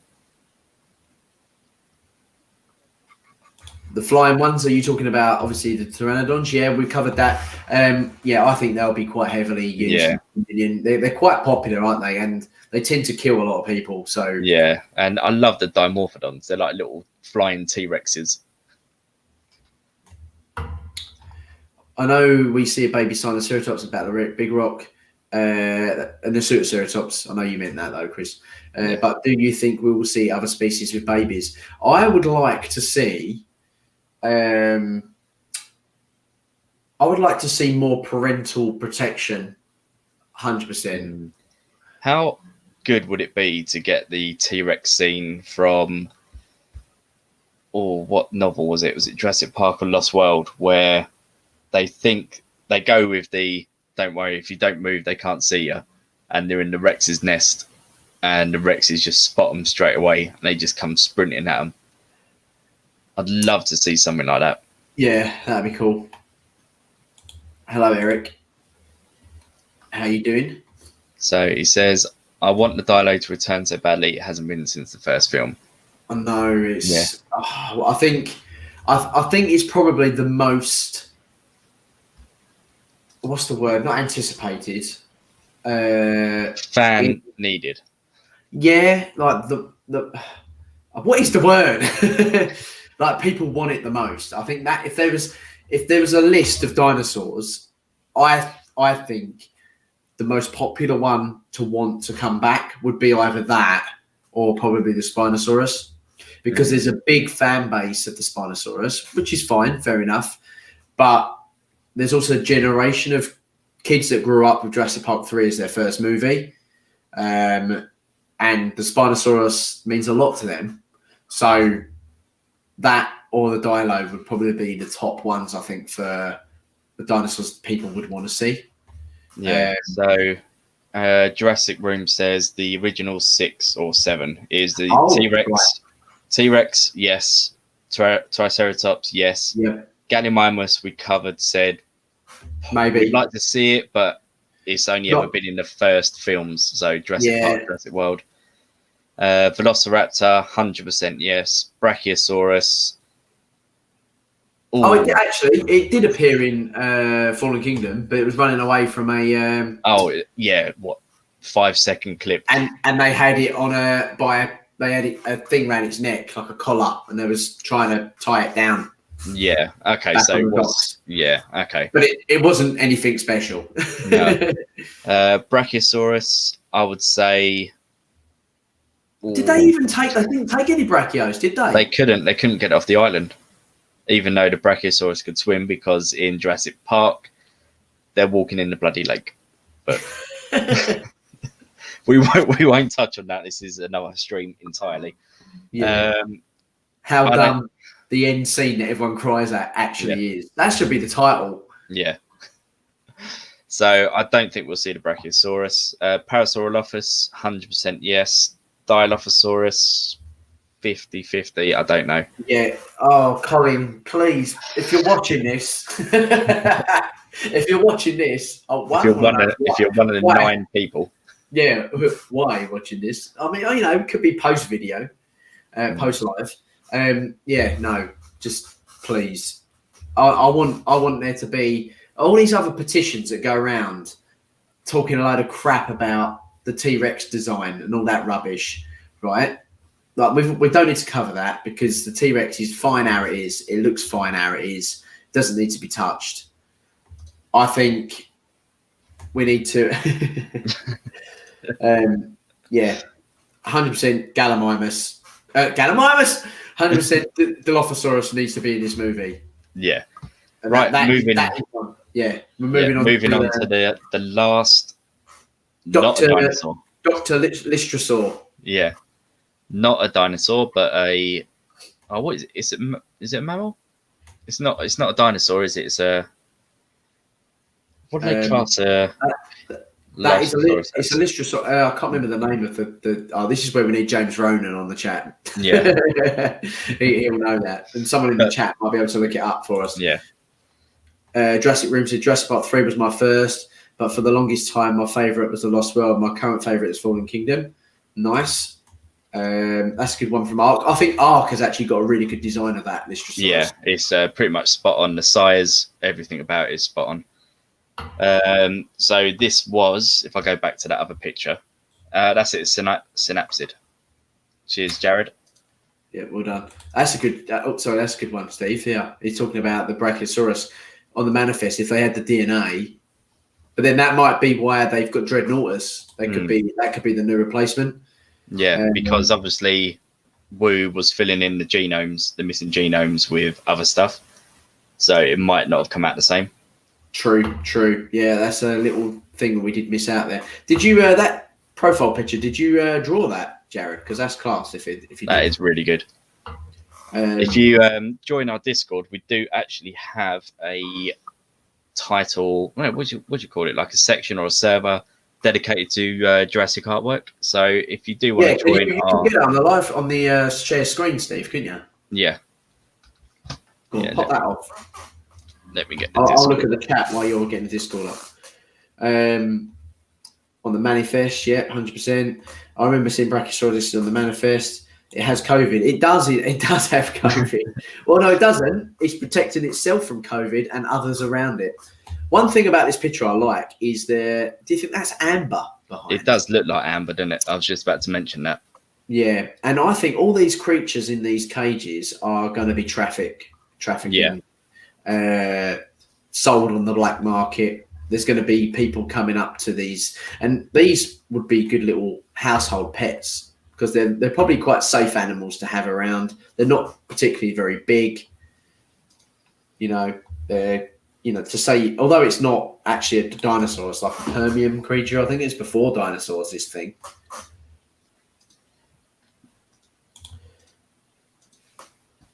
The flying ones, are you talking about obviously the pteranodons? Yeah, we covered that. I think they'll be quite heavily used. Yeah. They're quite popular, aren't they? And they tend to kill a lot of people. So yeah, and I love the dimorphodons. They're like little flying T-Rexes. I know we see a baby Sinoceratops about the Big Rock and the Pseudoceratops. I know you meant that though, Chris. But do you think we will see other species with babies? I would like to see. I would like to see more parental protection. 100%. How good would it be to get the T-Rex scene from? What novel was it? Was it Jurassic Park or Lost World, where they think they go with the "Don't worry, if you don't move, they can't see you," and they're in the Rex's nest, and the Rexes just spot them straight away, and they just come sprinting at them. I'd love to see something like that. Yeah, that'd be cool. Hello, Eric. How you doing? So he says, I want the dialogue to return so badly. It hasn't been since the first film. I know. It's. Yeah. I think it's probably the most. What's the word? Not anticipated. Fan needed. Yeah, like the. What is the word? Like people want it the most. I think that if there was a list of dinosaurs, I think the most popular one to want to come back would be either that or probably the Spinosaurus, because there's a big fan base of the Spinosaurus, which is fine, fair enough. But there's also a generation of kids that grew up with Jurassic Park 3 as their first movie. And the Spinosaurus means a lot to them. So that or the Dilo would probably be the top ones, I think, for the dinosaurs people would want to see. Yeah. So Jurassic Room says the original 6 or 7 is the T-Rex. Right. T-Rex, yes. Triceratops, yes. Yep. Gallimimus, we covered, said maybe we'd like to see it, but it's only ever been in the first films. So Jurassic Park, Jurassic World. Velociraptor, 100% yes. Brachiosaurus, Oh, it did appear in Fallen Kingdom, but it was running away from a. What 5-second clip? And they had it on they had a thing around its neck like a collar, and they was trying to tie it down. Yeah. Okay. So it was. Yeah. Okay. But it wasn't anything special. No. Brachiosaurus, I would say. Did they even take? They didn't take any brachios, did they? They couldn't. They couldn't get off the island, even though the Brachiosaurus could swim, because in Jurassic Park, they're walking in the bloody lake. But we won't touch on that. This is another stream entirely. Yeah. How dumb the end scene that everyone cries at actually is. That should be the title. Yeah. So I don't think we'll see the Brachiosaurus. Parasaurolophus, 100% yes. Dilophosaurus, 50-50. I don't know. Yeah. Oh, Colin, please, if you're watching this, if you're one of the 9 people. Yeah. Why are you watching this? I mean, it could be post video, post live. No, just please. I want there to be all these other petitions that go around talking a load of crap about the T-Rex design and all that rubbish, right? Like we don't need to cover that, because the T-Rex is fine how it is. It looks fine how it is. It doesn't need to be touched. I think we need to 100% Gallimimus. 100% Dilophosaurus needs to be in this movie. Yeah. And right. We're moving on. Moving on to the last. Dr. Not a dinosaur. Dr. Listrosaur. Yeah. Not a dinosaur, but a. Oh, what is it? Is it a mammal? It's not. It's not a dinosaur, is it? It's a. What do they class a? It's a Listrosaur. I can't remember the name of the. Oh, this is where we need James Ronan on the chat. Yeah. He'll know that, and someone in the chat might be able to look it up for us. Yeah. Jurassic Room said Jurassic Park 3 was my first, but for the longest time, my favourite was The Lost World. My current favourite is Fallen Kingdom. Nice. That's a good one from Ark. I think Ark has actually got a really good design of that. Yeah, it's pretty much spot on. The size, everything about it is spot on. So this was, if I go back to that other picture, that's it, synapsid. Cheers, Jared. Yeah, well done. That's a good. That's a good one, Steve. Yeah, he's talking about the Brachiosaurus on the manifest. If they had the DNA, but then that might be why they've got Dreadnoughtus. That could be the new replacement. Yeah, because obviously Wu was filling in the missing genomes with other stuff, so it might not have come out the same. True. Yeah, that's a little thing that we did miss out there. Did you that profile picture? Did you draw that, Jared? Because that's class. If you that is really good. If you join our Discord, we do actually have a title. What would you call it? Like a section or a server dedicated to Jurassic artwork. So if you do want to join, you can get it on the live on the share screen, Steve, couldn't you? Yeah. Go on, pop that off. Let me get. I'll look at the chat while you're getting the Discord up. On the manifest, 100%. I remember seeing Brachiosaurus on the manifest. It has COVID. It does have COVID. Well, no, it doesn't. It's protecting itself from COVID and others around it. One thing about this picture I like is do you think that's amber behind? It does look like amber, doesn't it? I was just about to mention that. Yeah, and I think all these creatures in these cages are going to be trafficking. Sold on the black market. There's going to be people coming up to these, and these would be good little household pets because they're probably quite safe animals to have around. They're not particularly very big. They're to say, although it's not actually a dinosaur, it's like a Permian creature. I think it's before dinosaurs. This thing.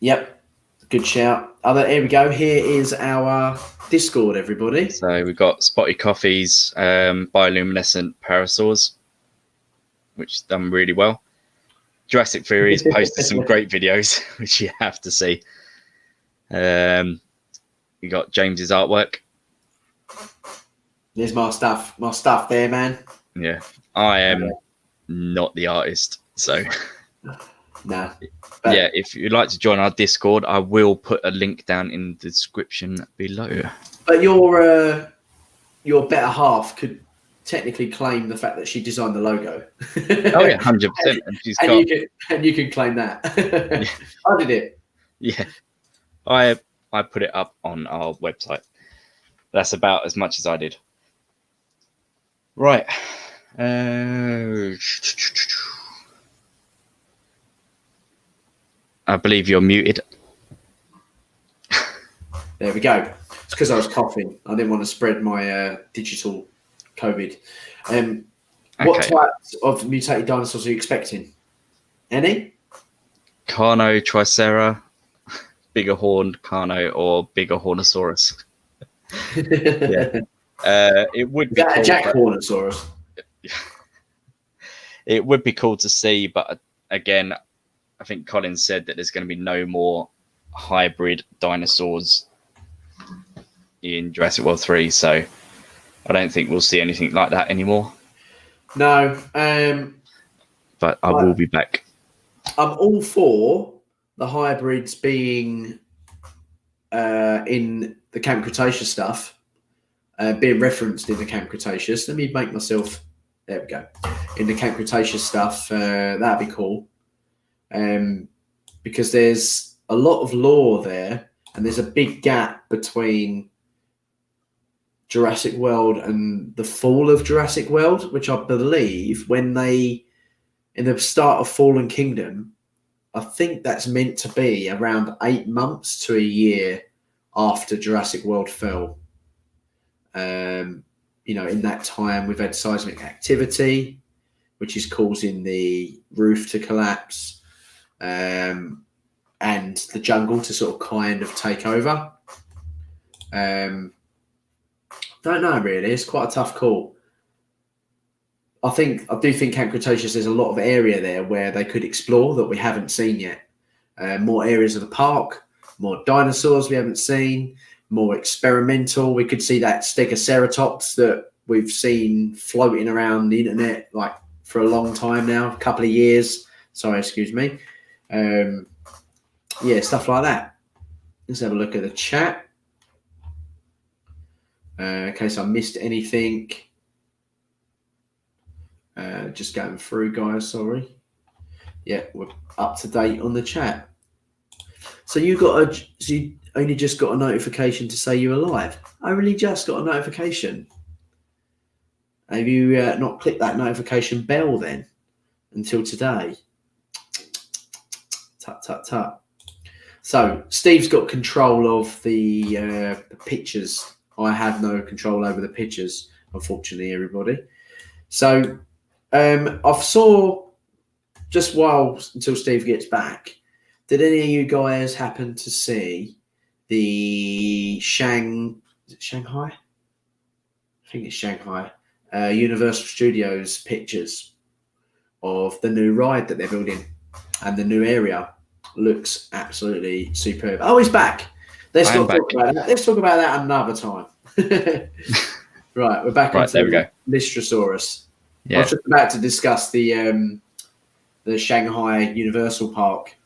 Yep. Good shout. Here we go. Here is our Discord, everybody. So we've got Spotty Coffee's bioluminescent parasaurs, which done really well. Jurassic Theory's posted some great videos, which you have to see. You got James's artwork. There's my stuff there, man. Yeah, I am not the artist, so Nah. Yeah, if you'd like to join our Discord, I will put a link down in the description below. But your better half could technically claim the fact that she designed the logo. Oh yeah, 100%. And you can claim that. Yeah. I did it. Yeah, I put it up on our website. That's about as much as I did. Right. I believe you're muted. There we go. It's because I was coughing. I didn't want to spread my digital COVID. What types of mutated dinosaurs are you expecting? Any? Carno, Tricera, bigger horned Carno, or bigger Hornosaurus. Yeah. It would be cool, Jack Hornosaurus. It would be cool to see, but again, I think Colin said that there's going to be no more hybrid dinosaurs in Jurassic World 3, so I don't think we'll see anything like that anymore. No. But I will be back. I'm all for the hybrids being in the Camp Cretaceous stuff, being referenced in the Camp Cretaceous. Let me make myself... There we go. In the Camp Cretaceous stuff, that'd be cool. Because there's a lot of lore there, and there's a big gap between Jurassic World and the fall of Jurassic World, which I believe when they, in the start of Fallen Kingdom, I think that's meant to be around 8 months to a year after Jurassic World fell. In that time, we've had seismic activity, which is causing the roof to collapse, and the jungle to sort of kind of take over. Don't know, really. It's quite a tough call. I do think Camp Cretaceous, there's a lot of area there where they could explore that we haven't seen yet. More areas of the park, more dinosaurs we haven't seen, more experimental. We could see that Stegoceratops that we've seen floating around the internet like for a long time now, a couple of years. Sorry, excuse me. Stuff like that. Let's have a look at the chat. In case I missed anything. Just going through, guys, sorry. Yeah, we're up to date on the chat. So you only just got a notification to say you're alive. I really just got a notification. Have you not clicked that notification bell then until today? Tut, tut, tut. So Steve's got control of the pictures. I have no control over the pictures, unfortunately, everybody. So I saw just until Steve gets back, did any of you guys happen to see the Shanghai? I think it's Shanghai. Universal Studios pictures of the new ride that they're building, and the new area looks absolutely superb. Oh, he's back. Let's talk about that. Let's talk about that another time. Right, we're back. Right, there we go. Lystrosaurus. Yeah. I was just about to discuss the Shanghai Universal Park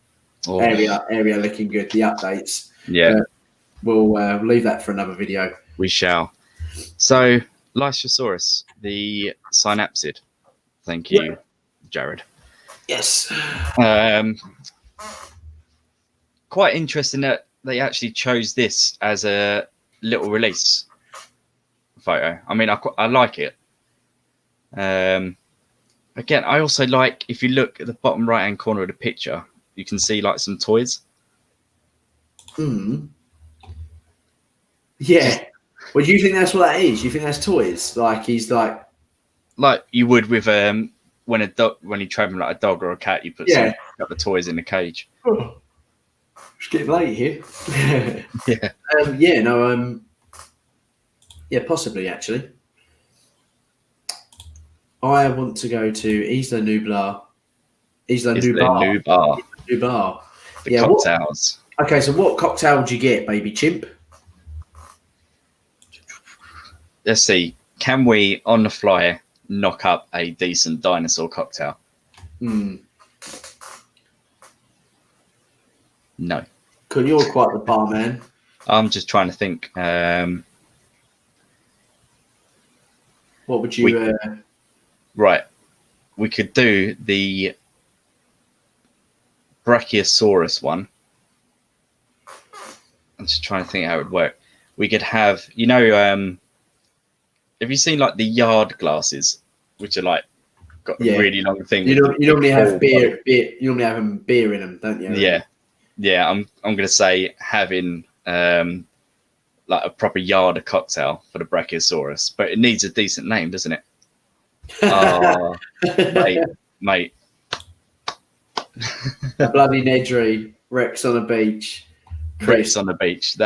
area looking good. The updates. Yeah, we'll leave that for another video. We shall. So, Lystrosaurus, the synapsid. Thank you, Jared. Yes. Quite interesting that they actually chose this as a little release photo. I mean, I like it. Again, I also like, if you look at the bottom right hand corner of the picture, you can see like some toys. Yeah. Well, do you think that's what that is? You think that's toys? Like he's like you would with when you're traveling like a dog or a cat, you put some couple of toys in the cage. Oh, it's getting late here. Yeah. Possibly actually. I want to go to Isla Nublar. Nubar. The cocktails. Okay, so what cocktail would you get, baby chimp? Let's see. Can we, on the fly, knock up a decent dinosaur cocktail? No. Cool, you're quite the bar man. I'm just trying to think. What would you? Right. We could do the Brachiosaurus one. I'm just trying to think how it would work. We could have, have you seen like the yard glasses, which are like got a really long thing? You normally have beer. You normally have beer in them, don't you? Yeah. I'm gonna say having like a proper yard cocktail for the Brachiosaurus, but it needs a decent name, doesn't it? Oh, mate. A bloody Nedry, Rex on a beach. Rex on the beach.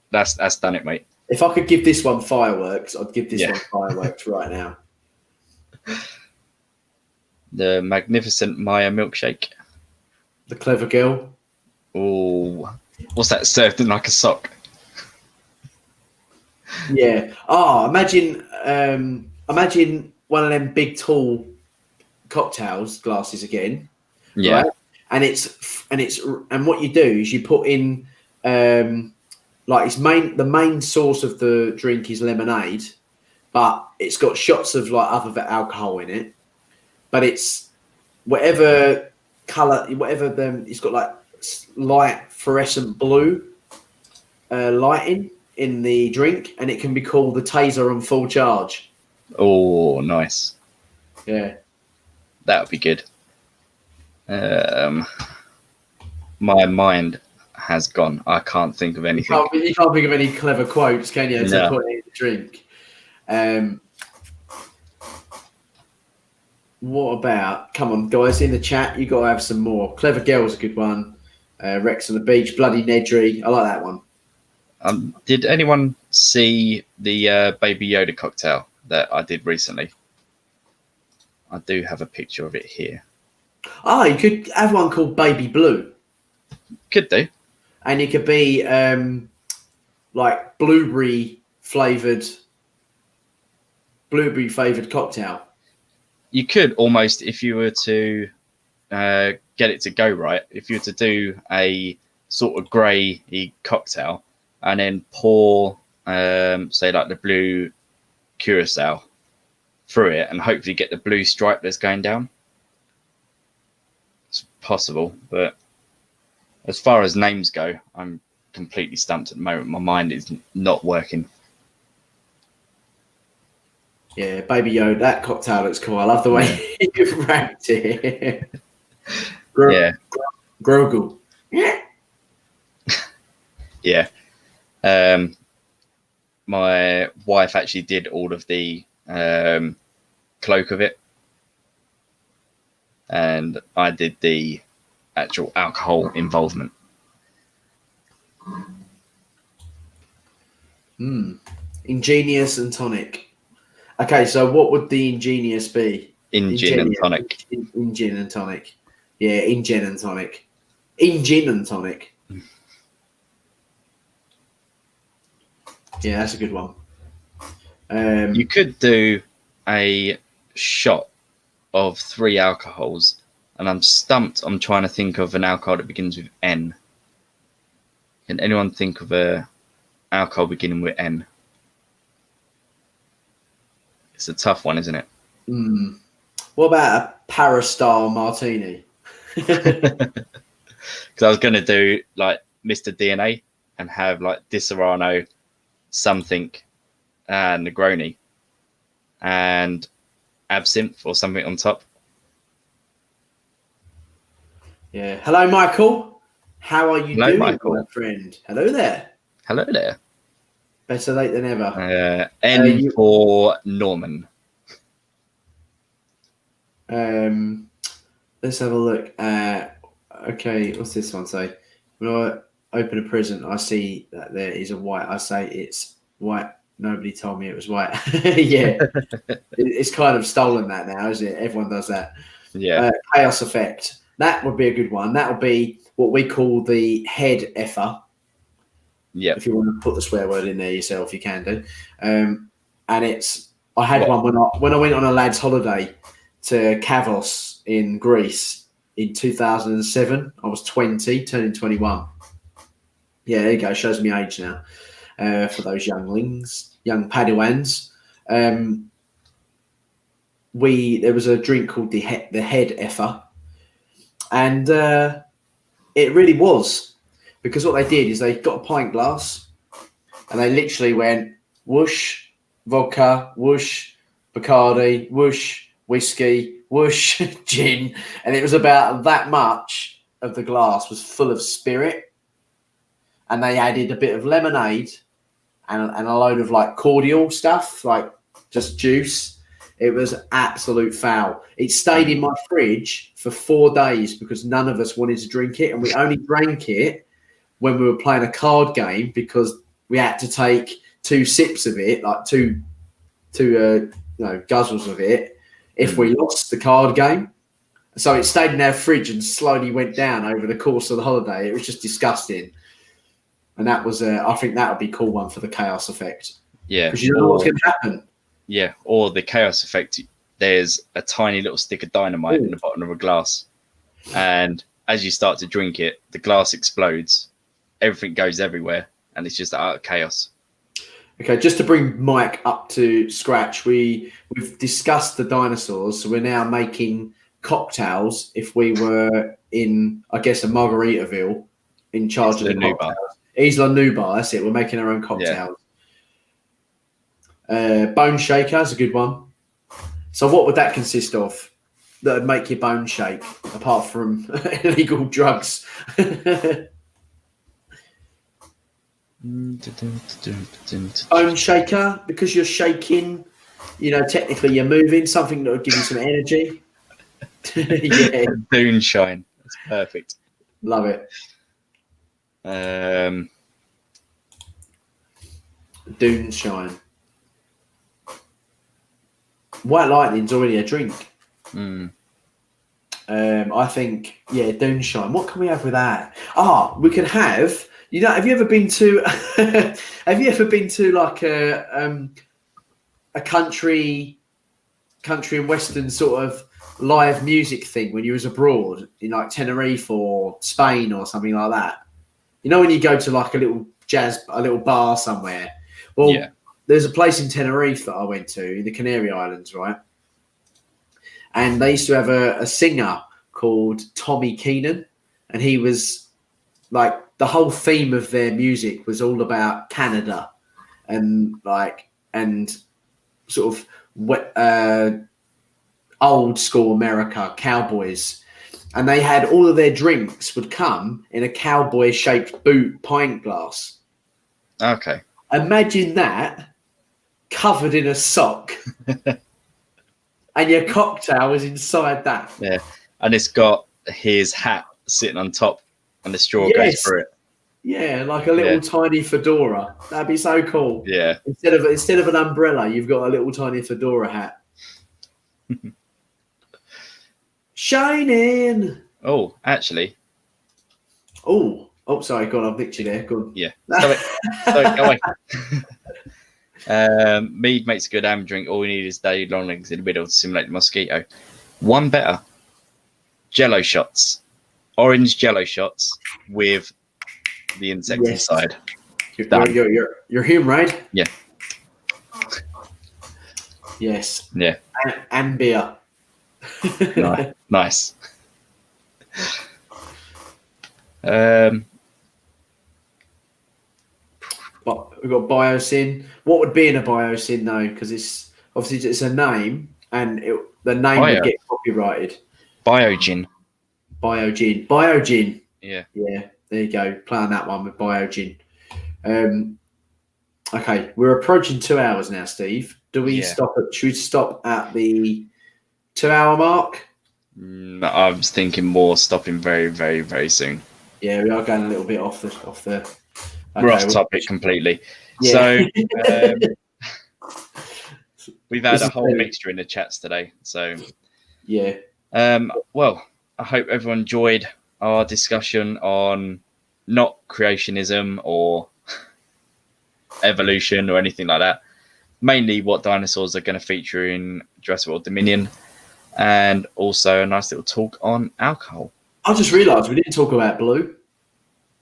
That's done it, mate. If I could give this one fireworks, I'd give this one fireworks right now. The magnificent Maya milkshake. The clever girl. Oh, what's that served in like a sock? Yeah. Oh, imagine one of them big tall cocktails glasses again. Yeah. Right? And what you do is you put in like the main source of the drink is lemonade, but it's got shots of like other alcohol in it. But it's whatever color, it's got like light fluorescent blue lighting in the drink, and it can be called the Taser on full charge. Oh, nice. Yeah, that would be good. My mind has gone. I can't think of anything. You can't think of any clever quotes, can you? To put in the drink. What about? Come on, guys, in the chat, you got to have some more. Clever Girl's a good one. Rex on the beach, Bloody Nedry. I like that one. Did anyone see the Baby Yoda cocktail that I did recently? I do have a picture of it here. Oh, you could have one called Baby Blue. Could do. And it could be like blueberry flavored cocktail. You could almost, if you were to get it to go right, if you were to do a sort of grey cocktail and then pour, say, like the blue curacao through it and hopefully get the blue stripe that's going down. It's possible, but as far as names go, I'm completely stumped at the moment. My mind is not working. Yeah, Baby Yoda, that cocktail looks cool. I love the way you've wrapped it. Grogu. Yeah. My wife actually did all of the cloak of it. And I did the actual alcohol involvement. Ingenious and tonic. Okay, so what would the ingenious be? Gin and tonic. In gin and tonic. Yeah, in gin and tonic. In gin and tonic. Yeah, that's a good one. You could do a shot of 3 alcohols, and I'm stumped. I'm trying to think of an alcohol that begins with N. Can anyone think of a alcohol beginning with N? It's a tough one, isn't it? What about a Parastar martini? Because I was going to do like Mr. DNA and have like Disaronno, something, Negroni, and absinthe or something on top. Yeah. Hello, Michael. How are you doing, Michael. my friend? Hello there. Hello there. Better late than ever. N for Norman. Let's have a look. Okay, what's this one say? When I open a present, I see that there is a white. I say it's white. Nobody told me it was white. Yeah, it's kind of stolen that now, isn't it? Everyone does that. Yeah. Chaos effect. That would be a good one. That would be what we call the head effer. Yeah. If you want to put the swear word in there yourself, you can do. And I had one when I went on a lad's holiday to Kavos in Greece in 2007. I was 20, turning 21. Yeah, there you go. Shows me age now. For those younglings, young Padawans. There was a drink called the Head Effer, and it really was, because what they did is they got a pint glass and they literally went whoosh vodka, whoosh Bacardi, whoosh whiskey, whoosh gin, and it was about that much of the glass was full of spirit, and they added a bit of lemonade and a load of like cordial stuff, like just juice. It was absolute foul. It stayed in my fridge for 4 days because none of us wanted to drink it, and we only drank it when we were playing a card game because we had to take 2 sips of it, like two guzzles of it, if we lost the card game. So it stayed in our fridge and slowly went down over the course of the holiday. It was just disgusting. And that was, I think that would be a cool one for the chaos effect. Yeah. Because you don't know what's going to happen. Yeah, or the chaos effect. There's a tiny little stick of dynamite in the bottom of a glass. And as you start to drink it, the glass explodes. Everything goes everywhere. And it's just utter chaos. Okay, just to bring Mike up to scratch, we've discussed the dinosaurs. So we're now making cocktails if we were in, I guess, a Margaritaville in charge of the cocktails. Isla Nublar, that's it. We're making our own cocktails. Bone shaker is a good one. So what would that consist of that would make your bone shake, apart from illegal drugs? Bone shaker, because you're shaking, technically you're moving, something that would give you some energy. Yeah. Moonshine. That's perfect. Love it. Doonshine. White lightning's already a drink. I think, Doonshine. What can we have with that? We could have. Have you ever been to? Have you ever been to like a country and western sort of live music thing when you was abroad in like Tenerife or Spain or something like that? When you go to like a little bar somewhere. Well, there's a place in Tenerife that I went to in the Canary Islands, right? And they used to have a singer called Tommy Keenan, and he was like, the whole theme of their music was all about Canada and sort of old school America, cowboys. And they had all of their drinks would come in a cowboy shaped pint glass. Okay. Imagine that covered in a sock and your cocktail is inside that. Yeah. And it's got his hat sitting on top and the straw goes through it. Yeah, like a little tiny fedora. That'd be so cool. Yeah. Instead of an umbrella, you've got a little tiny fedora hat. Shining. Oh, actually. Oh, sorry, go on, I've nicked you there. Go on. Yeah. Go away. Mead makes a good ham drink. All we need is day long legs in the middle to simulate the mosquito. One better. Jello shots. Orange Jello shots with the insect inside. You're him, right? Yeah. Yes. Yeah. And beer. Nice. But we've got biosyn. What would be in a biosyn though? Because it's obviously it's a name, and the name would get copyrighted. Biogin. Yeah. There you go. Play on that one with Biogin. Okay, we're approaching 2 hours now, Steve. Do we stop at? Should we stop at the 2 hour mark? I was thinking more stopping very, very, very soon. Yeah, we are going a little bit off the. Okay, we're off topic completely. Yeah. So we've had a whole mixture in the chats today. So yeah. Well, I hope everyone enjoyed our discussion on not creationism or evolution or anything like that. Mainly what dinosaurs are going to feature in Jurassic World Dominion, and also a nice little talk on alcohol. I just realised we didn't talk about Blue.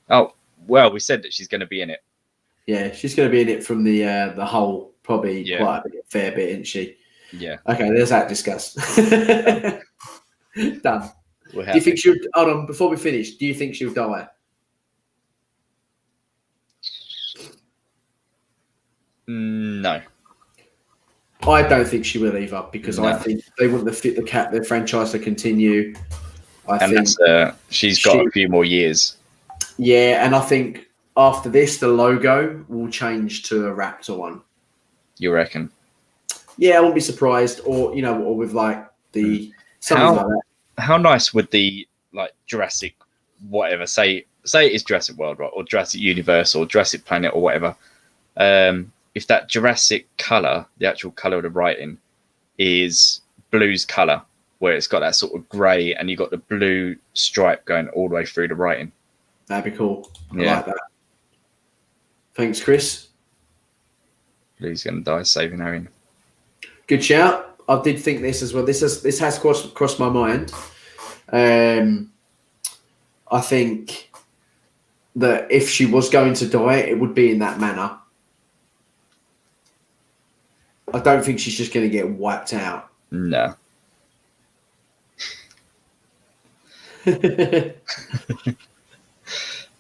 Oh, Well, we said that she's going to be in it. Yeah, she's going to be in it from the whole, probably quite a fair bit, isn't she? Yeah. Okay, there's that discussed. Done. Do you think she'll? Hold on, before we finish, do you think she'll die? No. I don't think she will either, because I think they want the franchise to continue. I think she's got a few more years. Yeah, and I think after this, the logo will change to a raptor one. You reckon? Yeah, I wouldn't be surprised. Or or with like the something like that. How nice would the like Jurassic whatever say it is Jurassic World, right, or Jurassic Universe or Jurassic Planet or whatever. If that Jurassic color, the actual color of the writing, is blue's color, where it's got that sort of grey and you got the blue stripe going all the way through the writing. That'd be cool. I Yeah. like that. Thanks, Chris. Blue's gonna die saving Arian. Good shout. I did think this as well. This has crossed my mind. I think that if she was going to die, it would be in that manner. I don't think she's just going to get wiped out. No.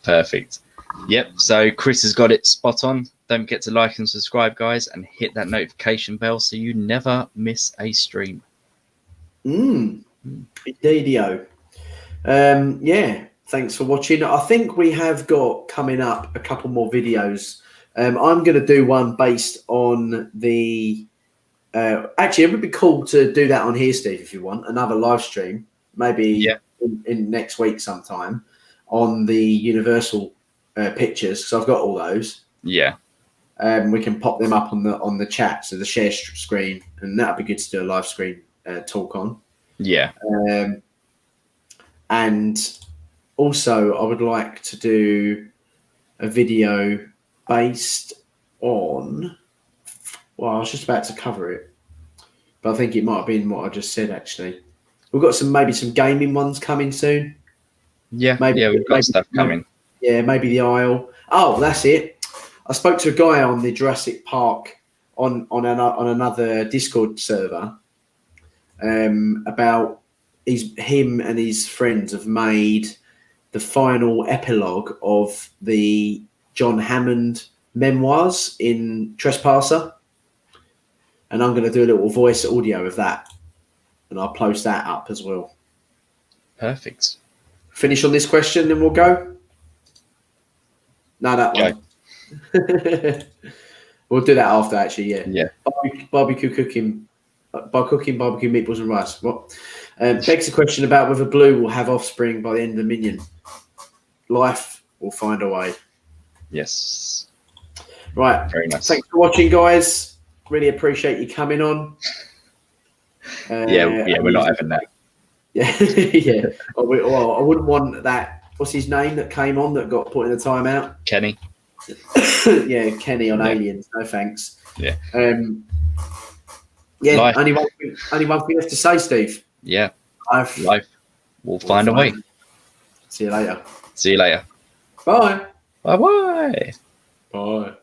Perfect. Yep. So Chris has got it spot on. Don't forget to like and subscribe, guys, and hit that notification bell so you never miss a stream. Indeedio. Yeah. Thanks for watching. I think we have got coming up a couple more videos. I'm going to do one based on the. Actually, it would be cool to do that on here, Steve, if you want another live stream, maybe in next week sometime on the Universal pictures, because I've got all those. Yeah. We can pop them up on the chat, so the share screen, and that'd be good to do a live screen talk on. Yeah. And also, I would like to do a video based on. Well, I was just about to cover it, but I think it might have been what I just said. Actually, we've got maybe some gaming ones coming soon. Yeah, we've got stuff coming. Yeah, maybe the Isle. Oh, that's it. I spoke to a guy on the Jurassic Park on another Discord server about him and his friends have made the final epilogue of the John Hammond memoirs in Trespasser. And I'm going to do a little voice audio of that. And I'll post that up as well. Perfect. Finish on this question, then we'll go. No, that one. We'll do that after, actually, Yeah. Barbecue cooking. Barbecue meatballs and rice. What? Begs the question about whether Blue will have offspring by the end of Dominion. Life will find a way. Yes. Right. Very nice. Thanks for watching, guys. Really appreciate you coming on. We're not having that. Yeah, yeah. I wouldn't want that. What's his name that came on that got put in the timeout? Kenny. Yeah, Kenny on Aliens. No thanks. Yeah. Life. Only one thing left to say, Steve. Yeah. Life. We'll find a way. See you later. See you later. Bye. Bye-bye. Bye.